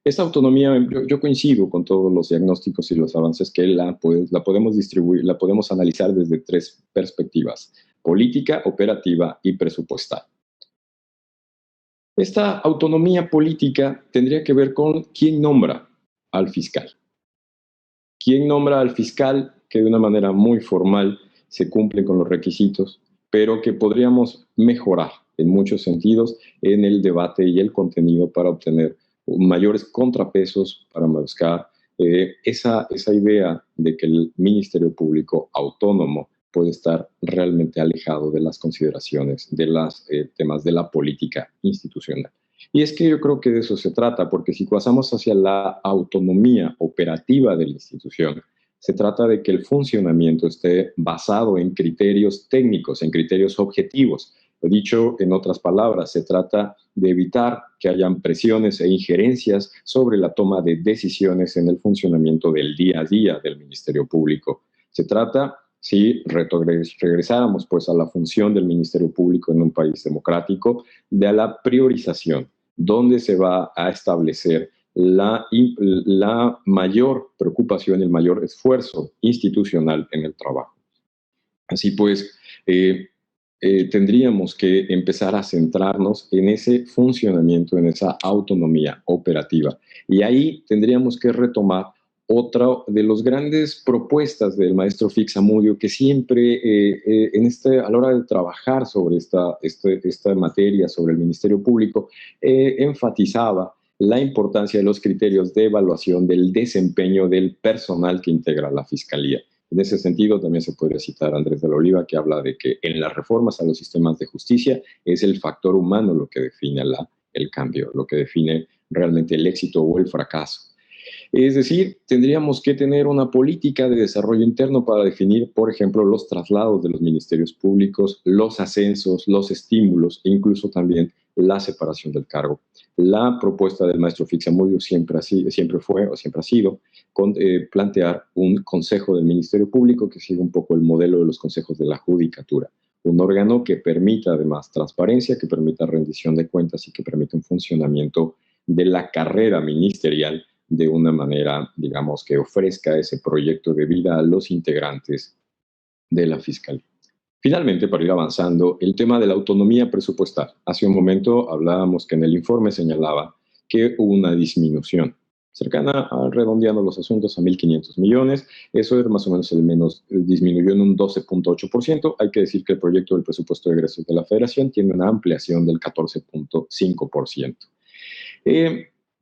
Esta autonomía, yo coincido con todos los diagnósticos y los avances que la podemos distribuir, la podemos analizar desde 3 perspectivas: política, operativa y presupuestal. Esta autonomía política tendría que ver con quién nombra al fiscal. ¿Quién nombra al fiscal que de una manera muy formal se cumple con los requisitos, pero que podríamos mejorar en muchos sentidos en el debate y el contenido para obtener mayores contrapesos, para buscar esa idea de que el Ministerio Público autónomo puede estar realmente alejado de las consideraciones de los temas de la política institucional. Y es que yo creo que de eso se trata, porque si pasamos hacia la autonomía operativa de la institución, se trata de que el funcionamiento esté basado en criterios técnicos, en criterios objetivos. Lo dicho en otras palabras, se trata de evitar que hayan presiones e injerencias sobre la toma de decisiones en el funcionamiento del día a día del Ministerio Público. Se trata, si regresáramos pues a la función del Ministerio Público en un país democrático, de la priorización, donde se va a establecer la mayor preocupación y el mayor esfuerzo institucional en el trabajo. Así pues, tendríamos que empezar a centrarnos en ese funcionamiento, en esa autonomía operativa. Y ahí tendríamos que retomar otra de las grandes propuestas del maestro Fix Amudio, que siempre a la hora de trabajar sobre esta materia, sobre el Ministerio Público, enfatizaba la importancia de los criterios de evaluación del desempeño del personal que integra la Fiscalía. En ese sentido, también se podría citar a Andrés de la Oliva, que habla de que en las reformas a los sistemas de justicia es el factor humano lo que define el cambio, lo que define realmente el éxito o el fracaso. Es decir, tendríamos que tener una política de desarrollo interno para definir, por ejemplo, los traslados de los ministerios públicos, los ascensos, los estímulos e incluso también la separación del cargo. La propuesta del maestro Fixamudio siempre fue o siempre ha sido plantear un consejo del Ministerio Público que siga un poco el modelo de los consejos de la judicatura. Un órgano que permita además transparencia, que permita rendición de cuentas y que permita un funcionamiento de la carrera ministerial de una manera, digamos, que ofrezca ese proyecto de vida a los integrantes de la Fiscalía. Finalmente, para ir avanzando, el tema de la autonomía presupuestal. Hace un momento hablábamos que en el informe señalaba que hubo una disminución cercana a, redondeando los asuntos, a 1.500 millones. Eso es más o menos disminuyó en un 12.8%. Hay que decir que el proyecto del presupuesto de egresos de la Federación tiene una ampliación del 14.5%.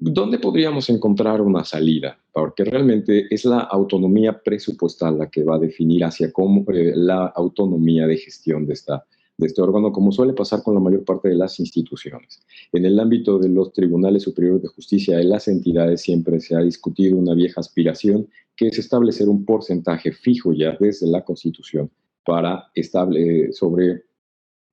¿Dónde podríamos encontrar una salida? Porque realmente es la autonomía presupuestal la que va a definir hacia cómo la autonomía de gestión de este órgano, como suele pasar con la mayor parte de las instituciones. En el ámbito de los tribunales superiores de justicia de las entidades siempre se ha discutido una vieja aspiración, que es establecer un porcentaje fijo ya desde la Constitución sobre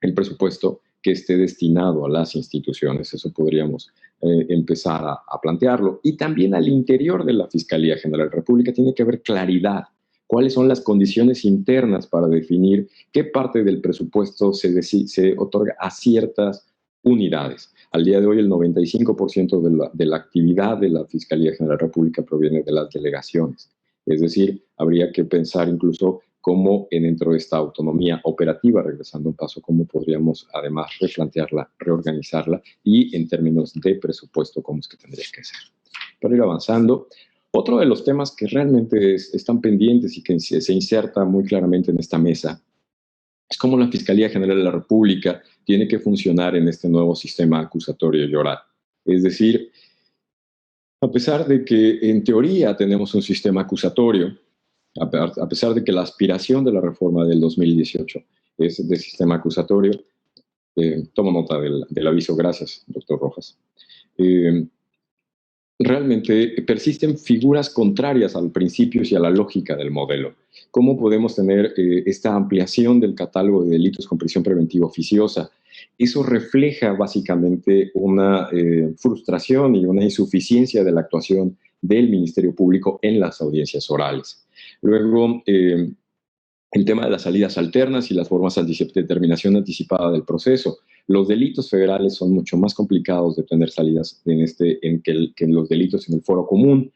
el presupuesto que esté destinado a las instituciones. Eso podríamos empezar a plantearlo. Y también al interior de la Fiscalía General de la República tiene que haber claridad. ¿Cuáles son las condiciones internas para definir qué parte del presupuesto se otorga a ciertas unidades? Al día de hoy, el 95% de la actividad de la Fiscalía General de la República proviene de las delegaciones. Es decir, habría que pensar incluso cómo dentro de esta autonomía operativa, regresando un paso, cómo podríamos además replantearla, reorganizarla y en términos de presupuesto, cómo es que tendría que ser. Para ir avanzando, otro de los temas que realmente están pendientes y que se inserta muy claramente en esta mesa es cómo la Fiscalía General de la República tiene que funcionar en este nuevo sistema acusatorio y oral. Es decir, a pesar de que en teoría tenemos un sistema acusatorio, a pesar de que la aspiración de la reforma del 2018 es de sistema acusatorio, tomo nota del aviso, gracias, doctor Rojas, realmente persisten figuras contrarias a los principios y a la lógica del modelo. ¿Cómo podemos tener esta ampliación del catálogo de delitos con prisión preventiva oficiosa? Eso refleja básicamente una frustración y una insuficiencia de la actuación del Ministerio Público en las audiencias orales. Luego, el tema de las salidas alternas y las formas de determinación anticipada del proceso. Los delitos federales son mucho más complicados de tener salidas que los delitos en el foro común,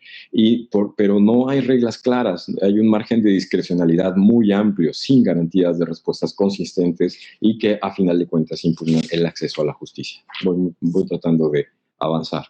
pero no hay reglas claras, hay un margen de discrecionalidad muy amplio, sin garantías de respuestas consistentes y que a final de cuentas impugnan el acceso a la justicia. Voy tratando de avanzar.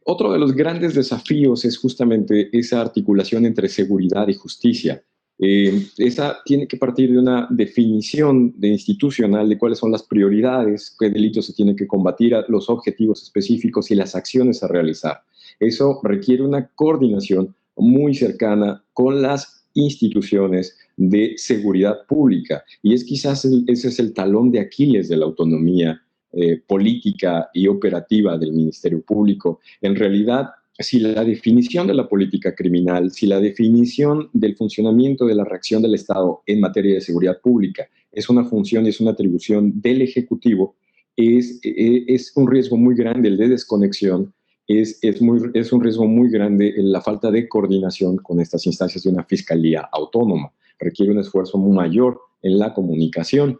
Otro de los grandes desafíos es justamente esa articulación entre seguridad y justicia. Esa tiene que partir de una definición institucional de cuáles son las prioridades, qué delitos se tienen que combatir, los objetivos específicos y las acciones a realizar. Eso requiere una coordinación muy cercana con las instituciones de seguridad pública y ese es el talón de Aquiles de la autonomía política y operativa del Ministerio Público. En realidad, si la definición de la política criminal, si la definición del funcionamiento de la reacción del Estado en materia de seguridad pública es una función y es una atribución del Ejecutivo, es un riesgo muy grande el de desconexión, es un riesgo muy grande la falta de coordinación con estas instancias de una fiscalía autónoma. Requiere un esfuerzo muy mayor en la comunicación.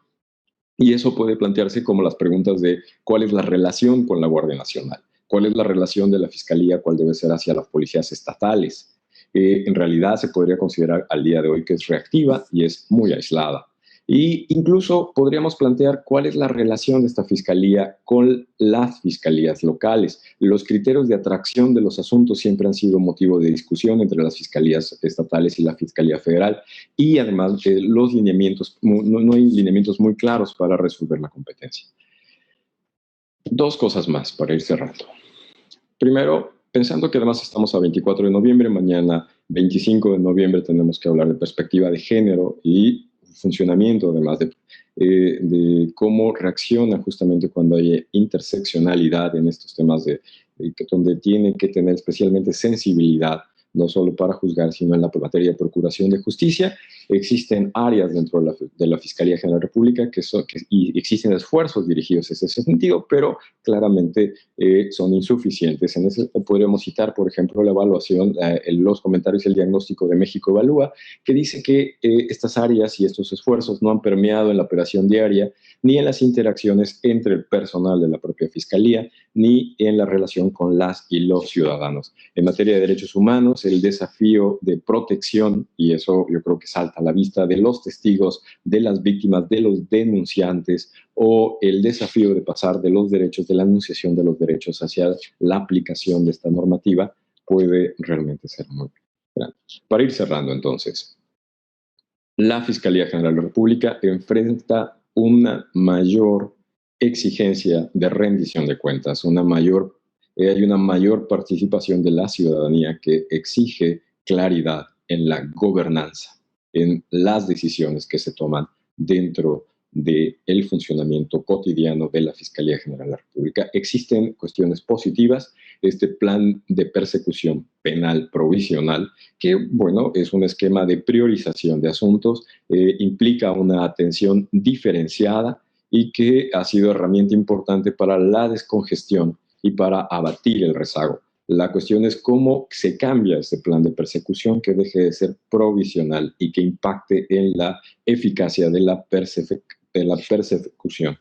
Y eso puede plantearse como las preguntas de cuál es la relación con la Guardia Nacional, cuál es la relación de la Fiscalía, cuál debe ser hacia las policías estatales. En realidad se podría considerar al día de hoy que es reactiva y es muy aislada. Y incluso podríamos plantear cuál es la relación de esta Fiscalía con las fiscalías locales. Los criterios de atracción de los asuntos siempre han sido motivo de discusión entre las fiscalías estatales y la Fiscalía Federal y además los lineamientos, no hay lineamientos muy claros para resolver la competencia. Dos cosas más para ir cerrando. Primero, pensando que además estamos a 24 de noviembre, mañana 25 de noviembre tenemos que hablar de perspectiva de género y funcionamiento, además de cómo reacciona justamente cuando hay interseccionalidad en estos temas donde tiene que tener especialmente sensibilidad, no solo para juzgar, sino en la materia de procuración de justicia. Existen áreas dentro de la Fiscalía General de la República y existen esfuerzos dirigidos en ese sentido, pero claramente son insuficientes. En ese podríamos citar, por ejemplo, la evaluación, los comentarios y el diagnóstico de México Evalúa, que dice que estas áreas y estos esfuerzos no han permeado en la operación diaria, ni en las interacciones entre el personal de la propia Fiscalía, ni en la relación con las y los ciudadanos. En materia de derechos humanos, el desafío de protección, y eso yo creo que salta a la vista, de los testigos, de las víctimas, de los denunciantes, o el desafío de pasar de los derechos, de la anunciación de los derechos hacia la aplicación de esta normativa, puede realmente ser muy grande. Para ir cerrando entonces, la Fiscalía General de la República enfrenta una mayor exigencia de rendición de cuentas, hay una mayor participación de la ciudadanía que exige claridad en la gobernanza, en las decisiones que se toman dentro del funcionamiento cotidiano de la Fiscalía General de la República. Existen cuestiones positivas, este plan de persecución penal provisional, que, bueno, es un esquema de priorización de asuntos, implica una atención diferenciada y que ha sido herramienta importante para la descongestión y para abatir el rezago. La cuestión es cómo se cambia este plan de persecución, que deje de ser provisional y que impacte en la eficacia de la persecución.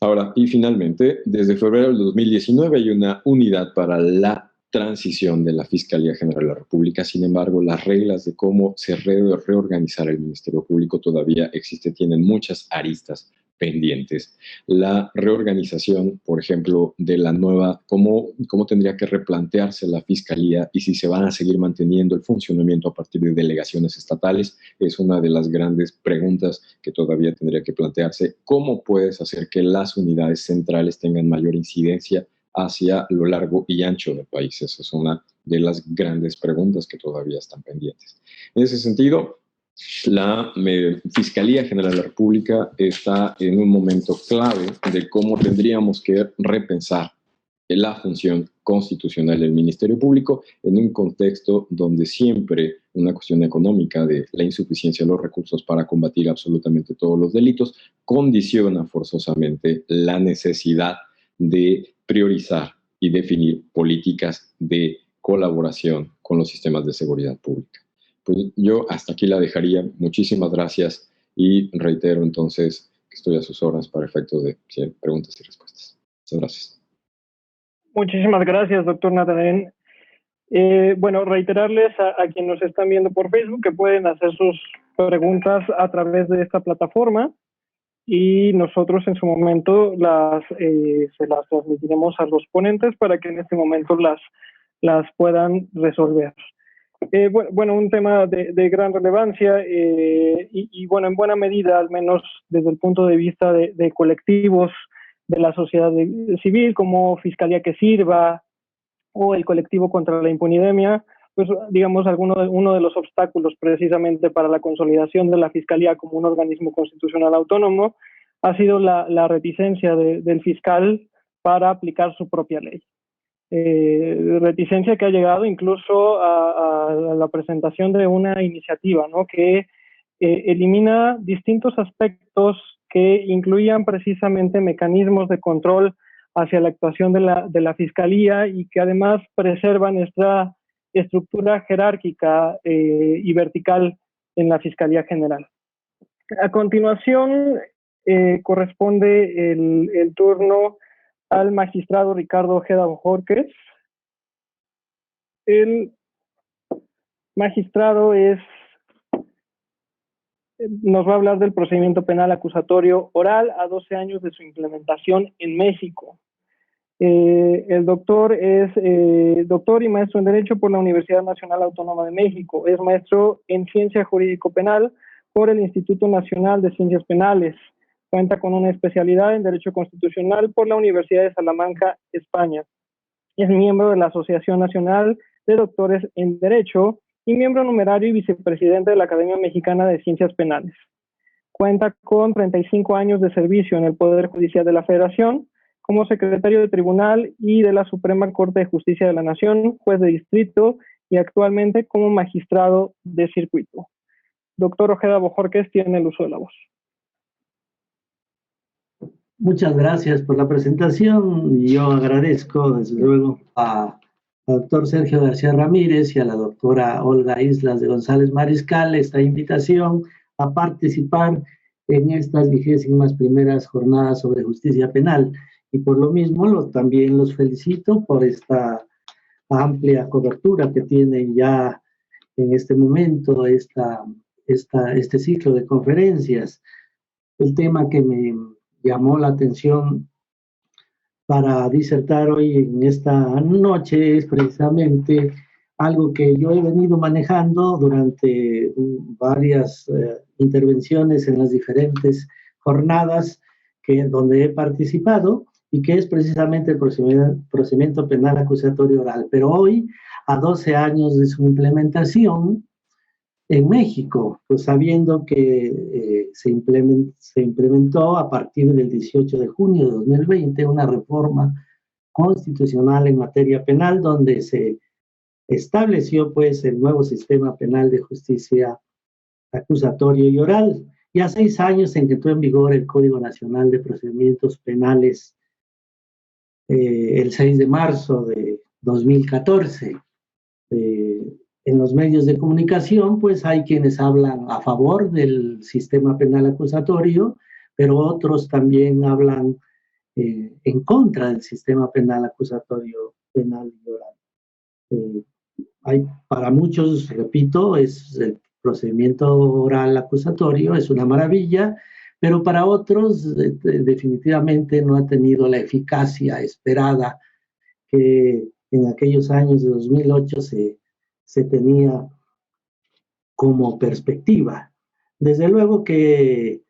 Ahora, y finalmente, desde febrero del 2019 hay una unidad para la transición de la Fiscalía General de la República. Sin embargo, las reglas de cómo se debe reorganizar el Ministerio Público todavía tienen muchas aristas pendientes. La reorganización, por ejemplo, de la nueva, cómo tendría que replantearse la Fiscalía y si se van a seguir manteniendo el funcionamiento a partir de delegaciones estatales, es una de las grandes preguntas que todavía tendría que plantearse. ¿Cómo puedes hacer que las unidades centrales tengan mayor incidencia hacia lo largo y ancho del país? Esa es una de las grandes preguntas que todavía están pendientes. En ese sentido, la Fiscalía General de la República está en un momento clave de cómo tendríamos que repensar la función constitucional del Ministerio Público en un contexto donde siempre una cuestión económica de la insuficiencia de los recursos para combatir absolutamente todos los delitos condiciona forzosamente la necesidad de priorizar y definir políticas de colaboración con los sistemas de seguridad pública. Pues yo hasta aquí la dejaría. Muchísimas gracias y reitero entonces que estoy a sus órdenes para efectos de preguntas y respuestas. Muchas gracias. Muchísimas gracias, doctor Natanael. Bueno, reiterarles a quienes nos están viendo por Facebook que pueden hacer sus preguntas a través de esta plataforma y nosotros en su momento se las transmitiremos a los ponentes para que en este momento las puedan resolver. Bueno, un tema de gran relevancia y bueno, en buena medida, al menos desde el punto de vista de colectivos de la sociedad civil, como Fiscalía que Sirva o el colectivo contra la impunidemia, pues digamos uno de los obstáculos precisamente para la consolidación de la Fiscalía como un organismo constitucional autónomo ha sido la reticencia del fiscal para aplicar su propia ley. Reticencia que ha llegado incluso a la presentación de una iniciativa, ¿no?, que elimina distintos aspectos que incluían precisamente mecanismos de control hacia la actuación de la Fiscalía y que además preservan esta estructura jerárquica y vertical en la Fiscalía General. A continuación, corresponde el turno al magistrado Ricardo Ojeda Bojorquez. El magistrado nos va a hablar del procedimiento penal acusatorio oral a 12 años de su implementación en México. El doctor es doctor y maestro en Derecho por la Universidad Nacional Autónoma de México. Es maestro en Ciencia Jurídico Penal por el Instituto Nacional de Ciencias Penales. Cuenta con una especialidad en Derecho Constitucional por la Universidad de Salamanca, España. Es miembro de la Asociación Nacional de Doctores en Derecho y miembro numerario y vicepresidente de la Academia Mexicana de Ciencias Penales. Cuenta con 35 años de servicio en el Poder Judicial de la Federación, como secretario de Tribunal y de la Suprema Corte de Justicia de la Nación, juez de distrito y actualmente como magistrado de circuito. Doctor Ojeda Bojorquez tiene el uso de la voz. Muchas gracias por la presentación. Yo agradezco, desde luego, al doctor Sergio García Ramírez y a la doctora Olga Islas de González Mariscal esta invitación a participar en estas 21ª jornadas sobre justicia penal. Y por lo mismo, también los felicito por esta amplia cobertura que tienen ya en este momento, este ciclo de conferencias. El tema que me llamó la atención para disertar hoy en esta noche es precisamente algo que yo he venido manejando durante varias intervenciones en las diferentes jornadas donde he participado, y que es precisamente el procedimiento penal acusatorio oral. Pero hoy, a 12 años de su implementación en México, pues sabiendo que se implementó a partir del 18 de junio de 2020 una reforma constitucional en materia penal donde se estableció pues el nuevo sistema penal de justicia acusatorio y oral. Y a 6 años en que entró en vigor el Código Nacional de Procedimientos Penales el 6 de marzo de 2014. En los medios de comunicación, pues hay quienes hablan a favor del sistema penal acusatorio, pero otros también hablan en contra del sistema penal acusatorio penal y oral. Para muchos, repito, es el procedimiento oral acusatorio, es una maravilla, pero para otros definitivamente no ha tenido la eficacia esperada que en aquellos años de 2008 se tenía como perspectiva. Desde luego que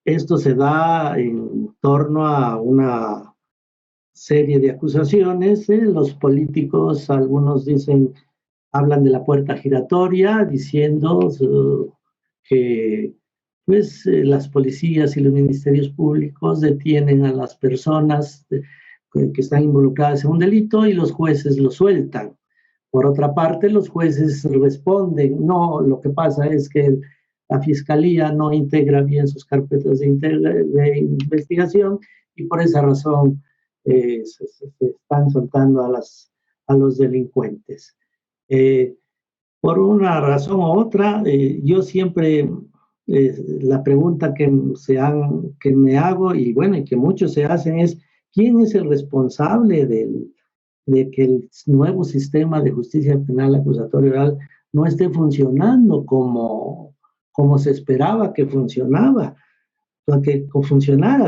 esto se da en torno a una serie de acusaciones. Los políticos, algunos hablan de la puerta giratoria, diciendo que pues, las policías y los ministerios públicos detienen a las personas que están involucradas en un delito y los jueces lo sueltan. Por otra parte, los jueces responden, no, lo que pasa es que la fiscalía no integra bien sus carpetas de investigación y por esa razón se están soltando a los delincuentes. Por una razón u otra, yo siempre la pregunta que me hago y bueno, y que muchos se hacen es, ¿quién es el responsable de que el nuevo sistema de justicia penal acusatoria oral no esté funcionando como se esperaba que funcionara?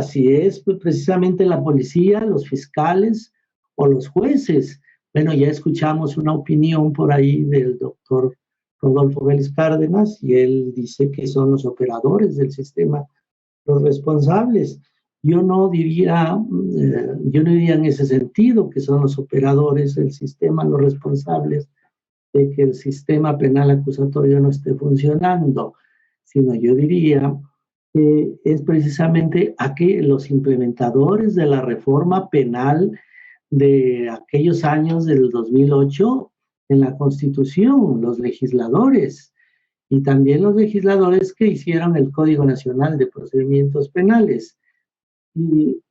Si es precisamente la policía, los fiscales o los jueces. Bueno, ya escuchamos una opinión por ahí del doctor Rodolfo Vélez Cárdenas y él dice que son los operadores del sistema los responsables. Yo no diría en ese sentido que son los operadores del sistema los responsables de que el sistema penal acusatorio no esté funcionando, sino yo diría que es precisamente los implementadores de la reforma penal de aquellos años del 2008 en la Constitución, los legisladores, y también los legisladores que hicieron el Código Nacional de Procedimientos Penales. Y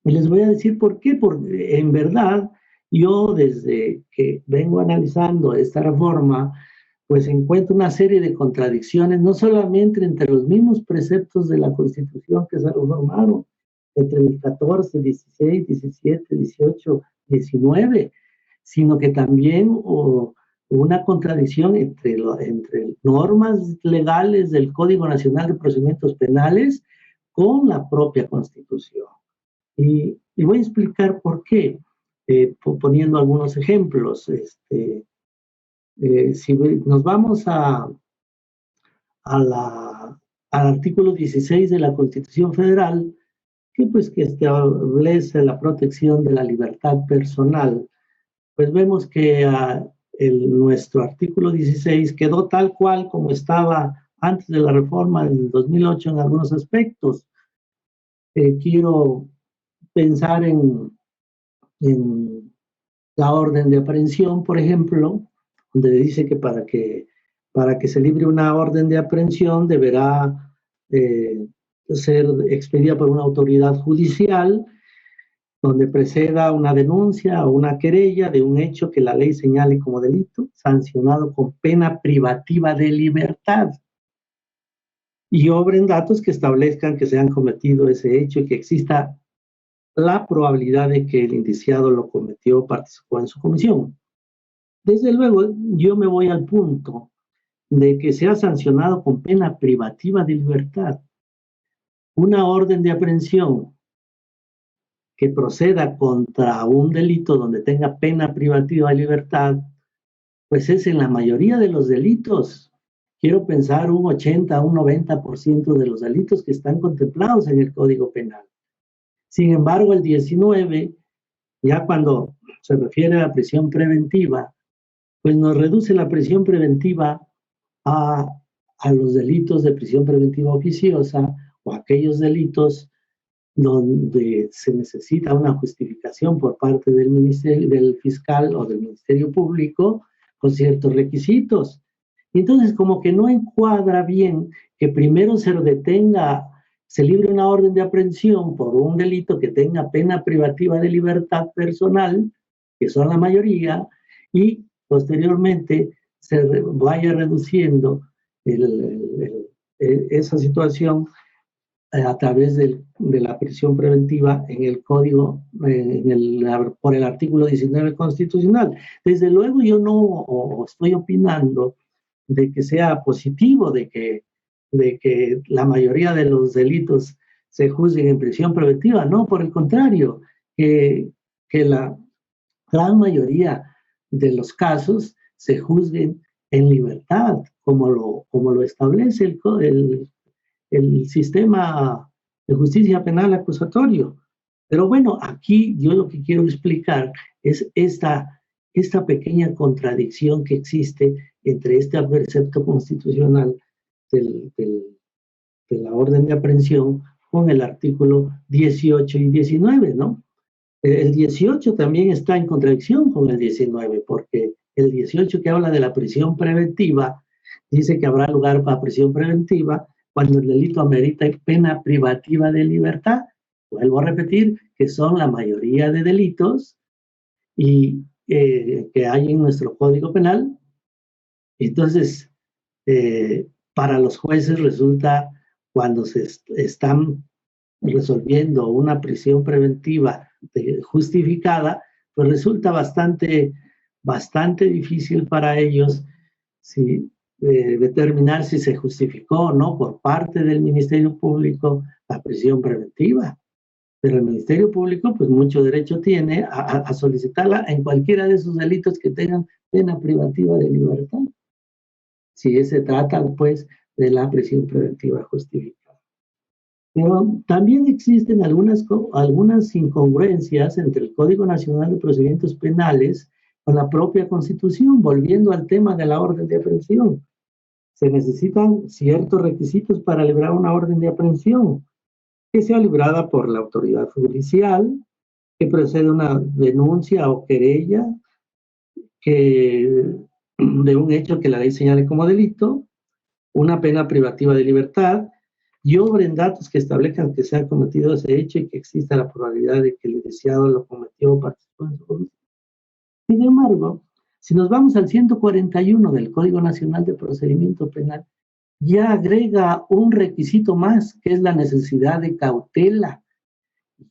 les voy a decir por qué, porque en verdad yo desde que vengo analizando esta reforma, pues encuentro una serie de contradicciones, no solamente entre los mismos preceptos de la Constitución que se reformaron, entre el 14, 16, 17, 18, 19, sino que también una contradicción entre normas legales del Código Nacional de Procedimientos Penales con la propia Constitución. Y voy a explicar por qué, poniendo algunos ejemplos. Si nos vamos al artículo 16 de la Constitución Federal, que establece la protección de la libertad personal, pues vemos que nuestro artículo 16 quedó tal cual como estaba antes de la reforma del 2008 en algunos aspectos. Quiero pensar en la orden de aprehensión, por ejemplo, donde dice que para que se libre una orden de aprehensión deberá ser expedida por una autoridad judicial, donde preceda una denuncia o una querella de un hecho que la ley señale como delito, sancionado con pena privativa de libertad, y obren datos que establezcan que se han cometido ese hecho y que exista la probabilidad de que el indiciado lo cometió o participó en su comisión. Desde luego, yo me voy al punto de que sea sancionado con pena privativa de libertad. Una orden de aprehensión que proceda contra un delito donde tenga pena privativa de libertad, pues es en la mayoría de los delitos. Quiero pensar un 80, un 90% de los delitos que están contemplados en el Código Penal. Sin embargo, el 19, ya cuando se refiere a la prisión preventiva, pues nos reduce la prisión preventiva a los delitos de prisión preventiva oficiosa o aquellos delitos donde se necesita una justificación por parte del ministerio, del fiscal o del Ministerio Público con ciertos requisitos. Entonces, como que no encuadra bien que primero se libre una orden de aprehensión por un delito que tenga pena privativa de libertad personal, que son la mayoría, y posteriormente se vaya reduciendo esa situación a través de la prisión preventiva en el Código, por el artículo 19 constitucional. Desde luego yo no estoy opinando de que sea positivo, de que la mayoría de los delitos se juzguen en prisión preventiva, no, por el contrario, que la gran mayoría de los casos se juzguen en libertad, como lo establece el sistema de justicia penal acusatorio. Pero bueno, aquí yo lo que quiero explicar es esta pequeña contradicción que existe entre este precepto constitucional de la orden de aprehensión con el artículo 18 y 19, ¿no? El 18 también está en contradicción con el 19, porque el 18, que habla de la prisión preventiva, dice que habrá lugar para prisión preventiva cuando el delito amerita pena privativa de libertad. Vuelvo a repetir que son la mayoría de delitos y que hay en nuestro Código Penal. Entonces, para los jueces resulta, cuando se están resolviendo una prisión preventiva justificada, pues resulta bastante difícil para ellos determinar si se justificó o no por parte del Ministerio Público la prisión preventiva. Pero el Ministerio Público, pues mucho derecho tiene a solicitarla en cualquiera de esos delitos que tengan pena privativa de libertad, si se trata, pues, de la prisión preventiva justificada. Pero también existen algunas incongruencias entre el Código Nacional de Procedimientos Penales con la propia Constitución, volviendo al tema de la orden de aprehensión. Se necesitan ciertos requisitos para librar una orden de aprehensión, que sea librada por la autoridad judicial, que precede una denuncia o querella de un hecho que la ley señale como delito, una pena privativa de libertad, y obren datos que establezcan que se ha cometido ese hecho y que exista la probabilidad de que el indiciado lo cometió o participó en su comisión. Sin embargo, si nos vamos al 141 del Código Nacional de Procedimiento Penal, ya agrega un requisito más, que es la necesidad de cautela.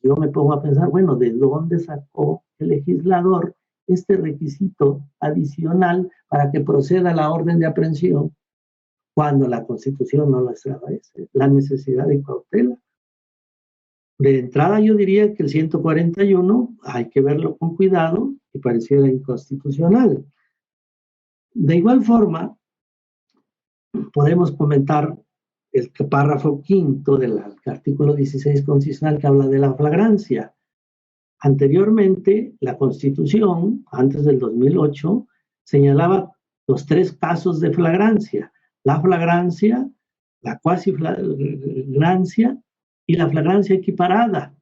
Yo me pongo a pensar, bueno, ¿de dónde sacó el legislador este requisito adicional para que proceda la orden de aprehensión cuando la Constitución no lo establece? La necesidad de cautela. De entrada yo diría que el 141 hay que verlo con cuidado y pareciera inconstitucional. De igual forma, podemos comentar el párrafo quinto del artículo 16 constitucional que habla de la flagrancia. Anteriormente, la Constitución, antes del 2008, señalaba los 3 casos de flagrancia: la flagrancia, la cuasi flagrancia y la flagrancia equiparada.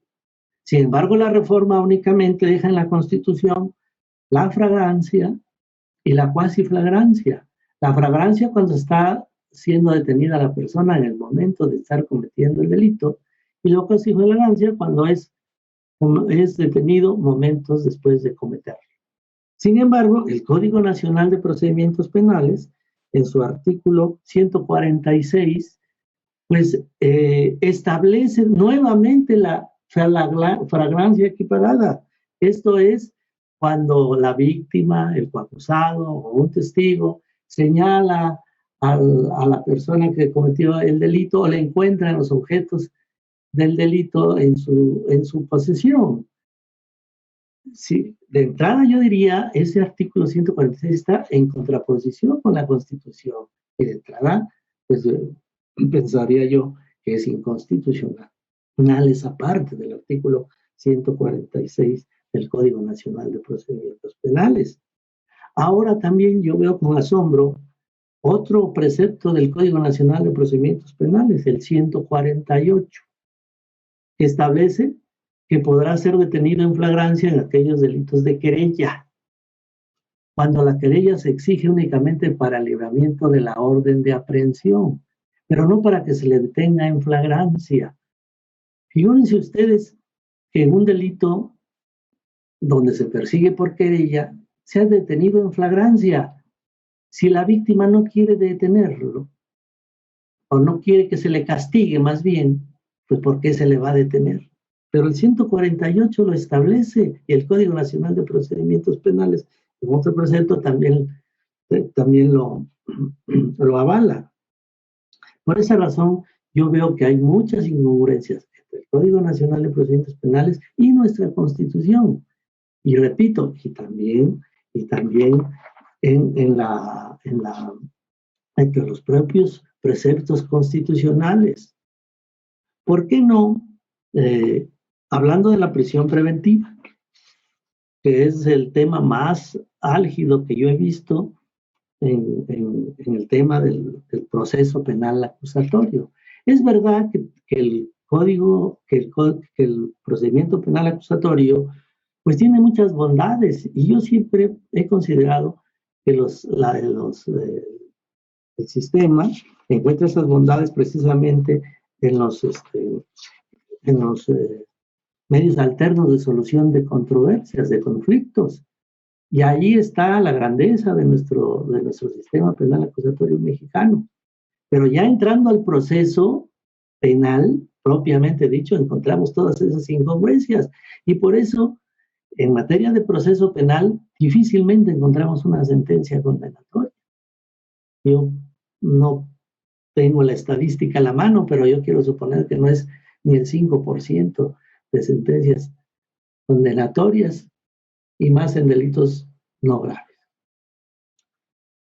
Sin embargo, la reforma únicamente deja en la Constitución la flagrancia y la cuasi flagrancia. La flagrancia cuando está siendo detenida la persona en el momento de estar cometiendo el delito, y la cuasi flagrancia cuando es detenido momentos después de cometerlo. Sin embargo, el Código Nacional de Procedimientos Penales, en su artículo 146, pues establece nuevamente la flagrancia equiparada. Esto es cuando la víctima, el coacusado o un testigo señala a la persona que cometió el delito o le encuentra los objetos del delito en su posesión. Sí, de entrada yo diría, ese artículo 146 está en contraposición con la Constitución. Y de entrada, pues pensaría yo que es inconstitucional esa parte del artículo 146 del Código Nacional de Procedimientos Penales. Ahora también yo veo con asombro otro precepto del Código Nacional de Procedimientos Penales, el 148, que establece que podrá ser detenido en flagrancia en aquellos delitos de querella, cuando la querella se exige únicamente para el libramiento de la orden de aprehensión, pero no para que se le detenga en flagrancia. Fíjense ustedes que en un delito donde se persigue por querella, se ha detenido en flagrancia. Si la víctima no quiere detenerlo, o no quiere que se le castigue más bien, pues ¿por qué se le va a detener? Pero el 148 lo establece, y el Código Nacional de Procedimientos Penales, en otro precepto, también lo avala. Por esa razón, yo veo que hay muchas incongruencias entre el Código Nacional de Procedimientos Penales y nuestra Constitución. Y repito, y también entre los propios preceptos constitucionales. ¿Por qué no? Hablando de la prisión preventiva, que es el tema más álgido que yo he visto en el tema del proceso penal acusatorio. Es verdad que el procedimiento penal acusatorio pues tiene muchas bondades, y yo siempre he considerado que el sistema encuentra esas bondades precisamente en los medios alternos de solución de controversias, de conflictos. Y ahí está la grandeza de nuestro sistema penal acusatorio mexicano. Pero ya entrando al proceso penal, propiamente dicho, encontramos todas esas incongruencias. Y por eso, en materia de proceso penal, difícilmente encontramos una sentencia condenatoria. Yo no tengo la estadística a la mano, pero yo quiero suponer que no es ni el 5% de sentencias condenatorias, y más en delitos no graves.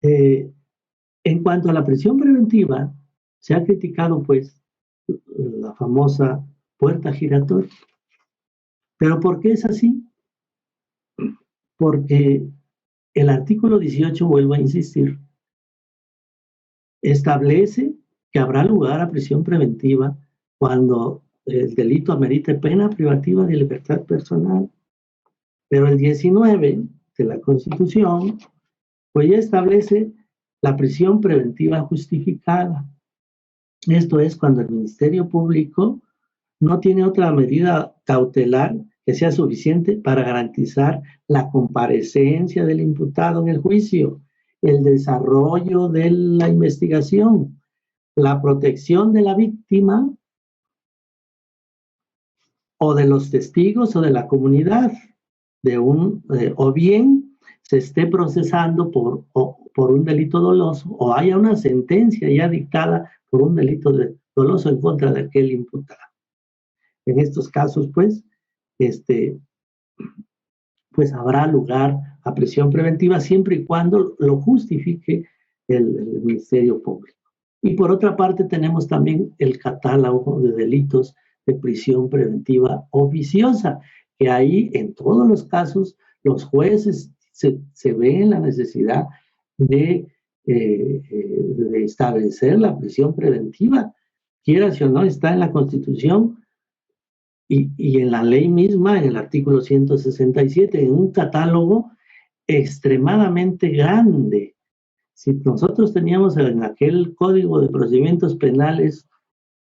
En cuanto a la prisión preventiva, se ha criticado pues la famosa puerta giratoria. ¿Pero por qué es así? Porque el artículo 18, vuelvo a insistir, establece que habrá lugar a prisión preventiva cuando el delito amerite pena privativa de libertad personal. Pero el 19 de la Constitución, pues ya establece la prisión preventiva justificada. Esto es cuando el Ministerio Público no tiene otra medida cautelar que sea suficiente para garantizar la comparecencia del imputado en el juicio, el desarrollo de la investigación, la protección de la víctima o de los testigos o de la comunidad, o bien se esté procesando por un delito doloso, o haya una sentencia ya dictada por un delito doloso en contra de aquel imputado. En estos casos, pues habrá lugar a prisión preventiva siempre y cuando lo justifique el Ministerio Público. Y por otra parte tenemos también el catálogo de delitos de prisión preventiva oficiosa, que ahí en todos los casos los jueces se ve en la necesidad de establecer la prisión preventiva. Quieras o no, está en la Constitución y en la ley misma, en el artículo 167, en un catálogo extremadamente grande. Si nosotros teníamos en aquel Código de Procedimientos Penales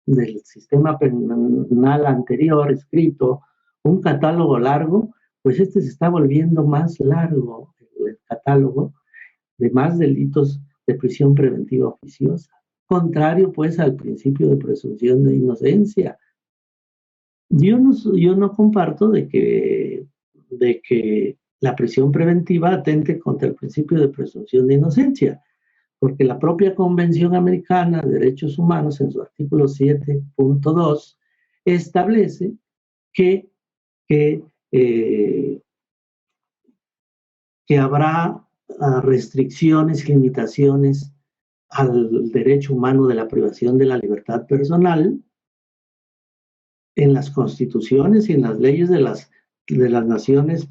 del sistema penal anterior escrito un catálogo largo, pues este se está volviendo más largo, el catálogo de más delitos de prisión preventiva oficiosa, contrario pues al principio de presunción de inocencia. Yo no comparto de que la prisión preventiva atente contra el principio de presunción de inocencia, porque la propia Convención Americana de Derechos Humanos, en su artículo 7.2, establece que habrá restricciones, limitaciones al derecho humano de la privación de la libertad personal en las constituciones y en las leyes de las naciones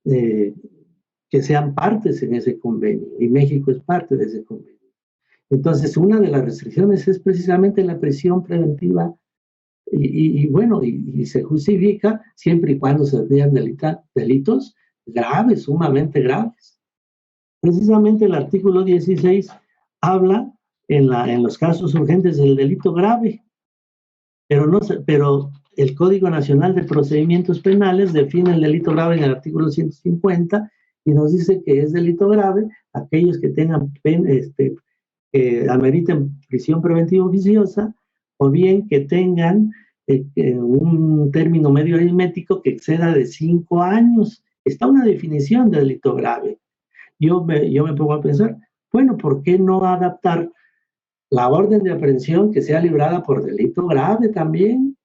que sean partes en ese convenio, y México es parte de ese convenio. Entonces, una de las restricciones es precisamente la prisión preventiva, y se justifica siempre y cuando se vean delitos graves, sumamente graves. Precisamente el artículo 16 habla en los casos urgentes del delito grave, pero el Código Nacional de Procedimientos Penales define el delito grave en el artículo 150 y nos dice que es delito grave aquellos que tengan ameriten prisión preventiva oficiosa, o bien que tengan un término medio aritmético que exceda de 5 años. Está una definición de delito grave. Yo me pongo a pensar, bueno, ¿por qué no adaptar la orden de aprehensión que sea librada por delito grave también?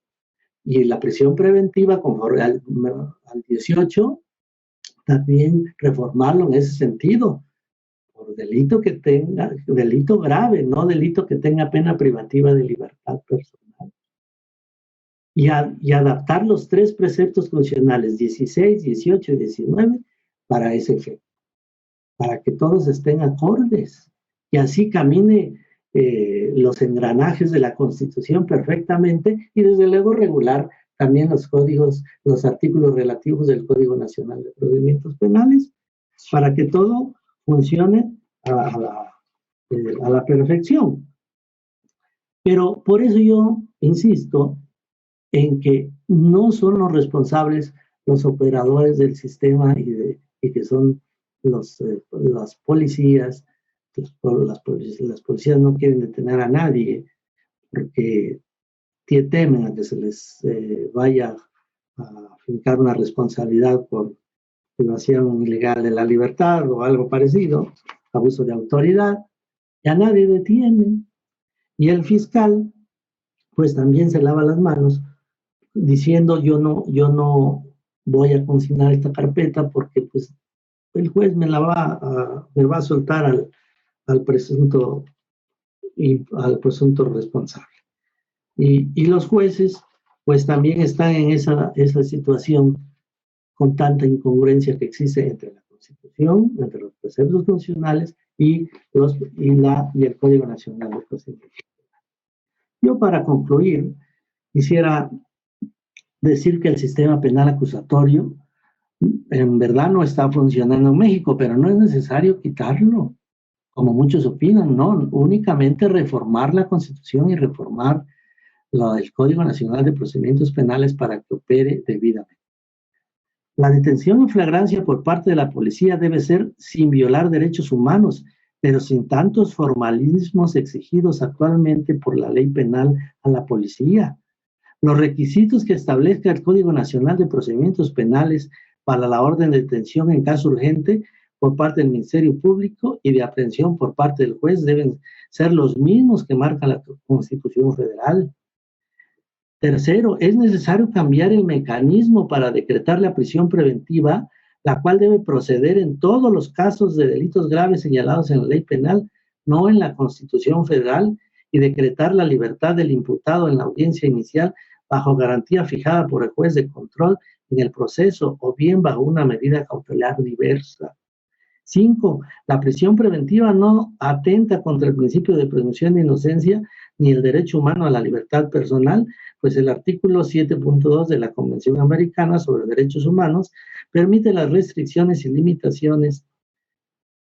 Y la prisión preventiva, conforme al 18, también reformarlo en ese sentido, por delito grave, no delito que tenga pena privativa de libertad personal. Y adaptar los 3 preceptos constitucionales, 16, 18 y 19, para ese efecto, para que todos estén acordes, y así camine los engranajes de la Constitución perfectamente, y desde luego regular también los artículos relativos del Código Nacional de Procedimientos Penales, para que todo funcione a la perfección. Pero por eso yo insisto en que no son los responsables los operadores del sistema y que son las policías. Las policías no quieren detener a nadie porque temen a que se les vaya a fincar una responsabilidad por privación ilegal de la libertad o algo parecido, abuso de autoridad, y a nadie detiene. Y el fiscal pues también se lava las manos diciendo yo no voy a consignar esta carpeta porque pues el juez me va a soltar al presunto responsable. Y los jueces pues también están en esa situación con tanta incongruencia que existe entre la Constitución, entre los preceptos constitucionales y el Código Nacional de Procedimientos. Yo, para concluir, quisiera decir que el sistema penal acusatorio en verdad no está funcionando en México, pero no es necesario quitarlo, como muchos opinan, no, únicamente reformar la Constitución y reformar el Código Nacional de Procedimientos Penales para que opere debidamente. La detención en flagrancia por parte de la policía debe ser sin violar derechos humanos, pero sin tantos formalismos exigidos actualmente por la ley penal a la policía. Los requisitos que establezca el Código Nacional de Procedimientos Penales para la orden de detención en caso urgente por parte del Ministerio Público y de aprehensión por parte del juez deben ser los mismos que marca la Constitución Federal. Tercero, es necesario cambiar el mecanismo para decretar la prisión preventiva, la cual debe proceder en todos los casos de delitos graves señalados en la ley penal, no en la Constitución Federal, y decretar la libertad del imputado en la audiencia inicial bajo garantía fijada por el juez de control en el proceso o bien bajo una medida cautelar diversa. 5. La prisión preventiva no atenta contra el principio de presunción de inocencia ni el derecho humano a la libertad personal, pues el artículo 7.2 de la Convención Americana sobre Derechos Humanos permite las restricciones y limitaciones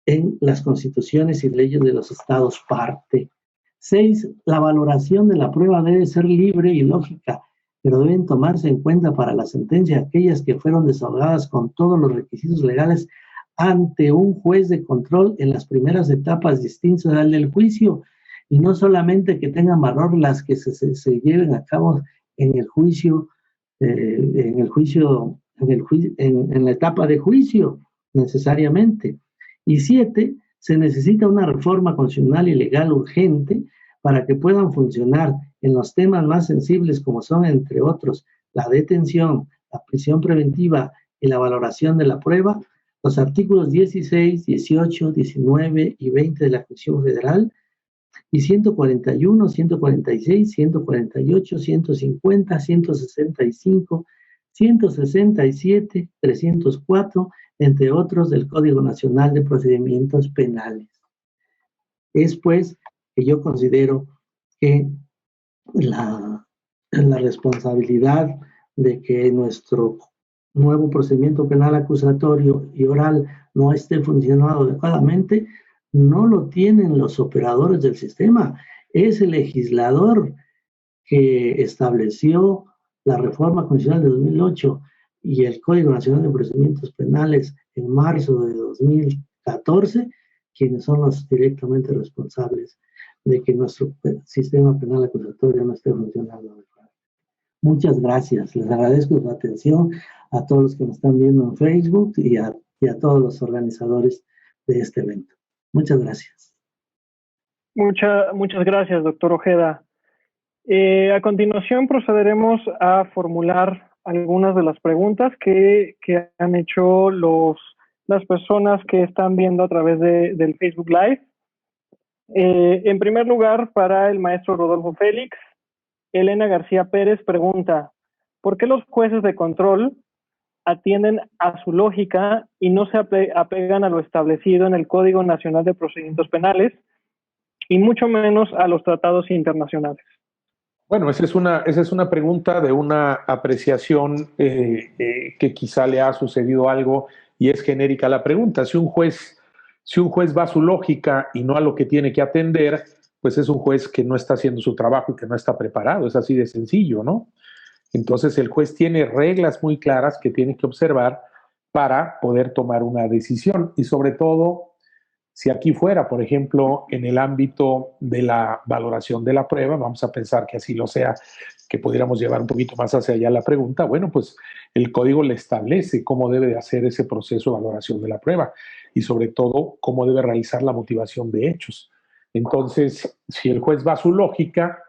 en las constituciones y leyes de los estados parte. 6. La valoración de la prueba debe ser libre y lógica, pero deben tomarse en cuenta para la sentencia aquellas que fueron desahogadas con todos los requisitos legales ante un juez de control en las primeras etapas distintas al del juicio, y no solamente que tengan valor las que se lleven a cabo en el juicio, en la etapa de juicio, necesariamente. Y 7, se necesita una reforma constitucional y legal urgente para que puedan funcionar en los temas más sensibles como son, entre otros, la detención, la prisión preventiva y la valoración de la prueba, los artículos 16, 18, 19 y 20 de la Constitución Federal, y 141, 146, 148, 150, 165, 167, 304, entre otros del Código Nacional de Procedimientos Penales. Es pues que yo considero que la responsabilidad de que nuestro nuevo procedimiento penal acusatorio y oral no esté funcionando adecuadamente, no lo tienen los operadores del sistema. Es el legislador que estableció la reforma constitucional de 2008 y el Código Nacional de Procedimientos Penales en marzo de 2014, quienes son los directamente responsables de que nuestro sistema penal acusatorio no esté funcionando adecuadamente. Muchas gracias. Les agradezco su atención a todos los que nos están viendo en Facebook y a todos los organizadores de este evento. Muchas gracias. Muchas gracias, doctor Ojeda. A continuación procederemos a formular algunas de las preguntas que han hecho las personas que están viendo a través del Facebook Live. En primer lugar, para el maestro Rodolfo Félix, Elena García Pérez pregunta: ¿por qué los jueces de control atienden a su lógica y no se apegan a lo establecido en el Código Nacional de Procedimientos Penales y mucho menos a los tratados internacionales? Bueno, esa es una pregunta de una apreciación que quizá le ha sucedido algo y es genérica la pregunta. Si un juez va a su lógica y no a lo que tiene que atender, pues es un juez que no está haciendo su trabajo y que no está preparado. Es así de sencillo, ¿no? Entonces el juez tiene reglas muy claras que tiene que observar para poder tomar una decisión y sobre todo, si aquí fuera, por ejemplo, en el ámbito de la valoración de la prueba, vamos a pensar que así lo sea, que pudiéramos llevar un poquito más hacia allá la pregunta, bueno, pues el código le establece cómo debe de hacer ese proceso de valoración de la prueba y sobre todo cómo debe realizar la motivación de hechos. Entonces, si el juez va a su lógica,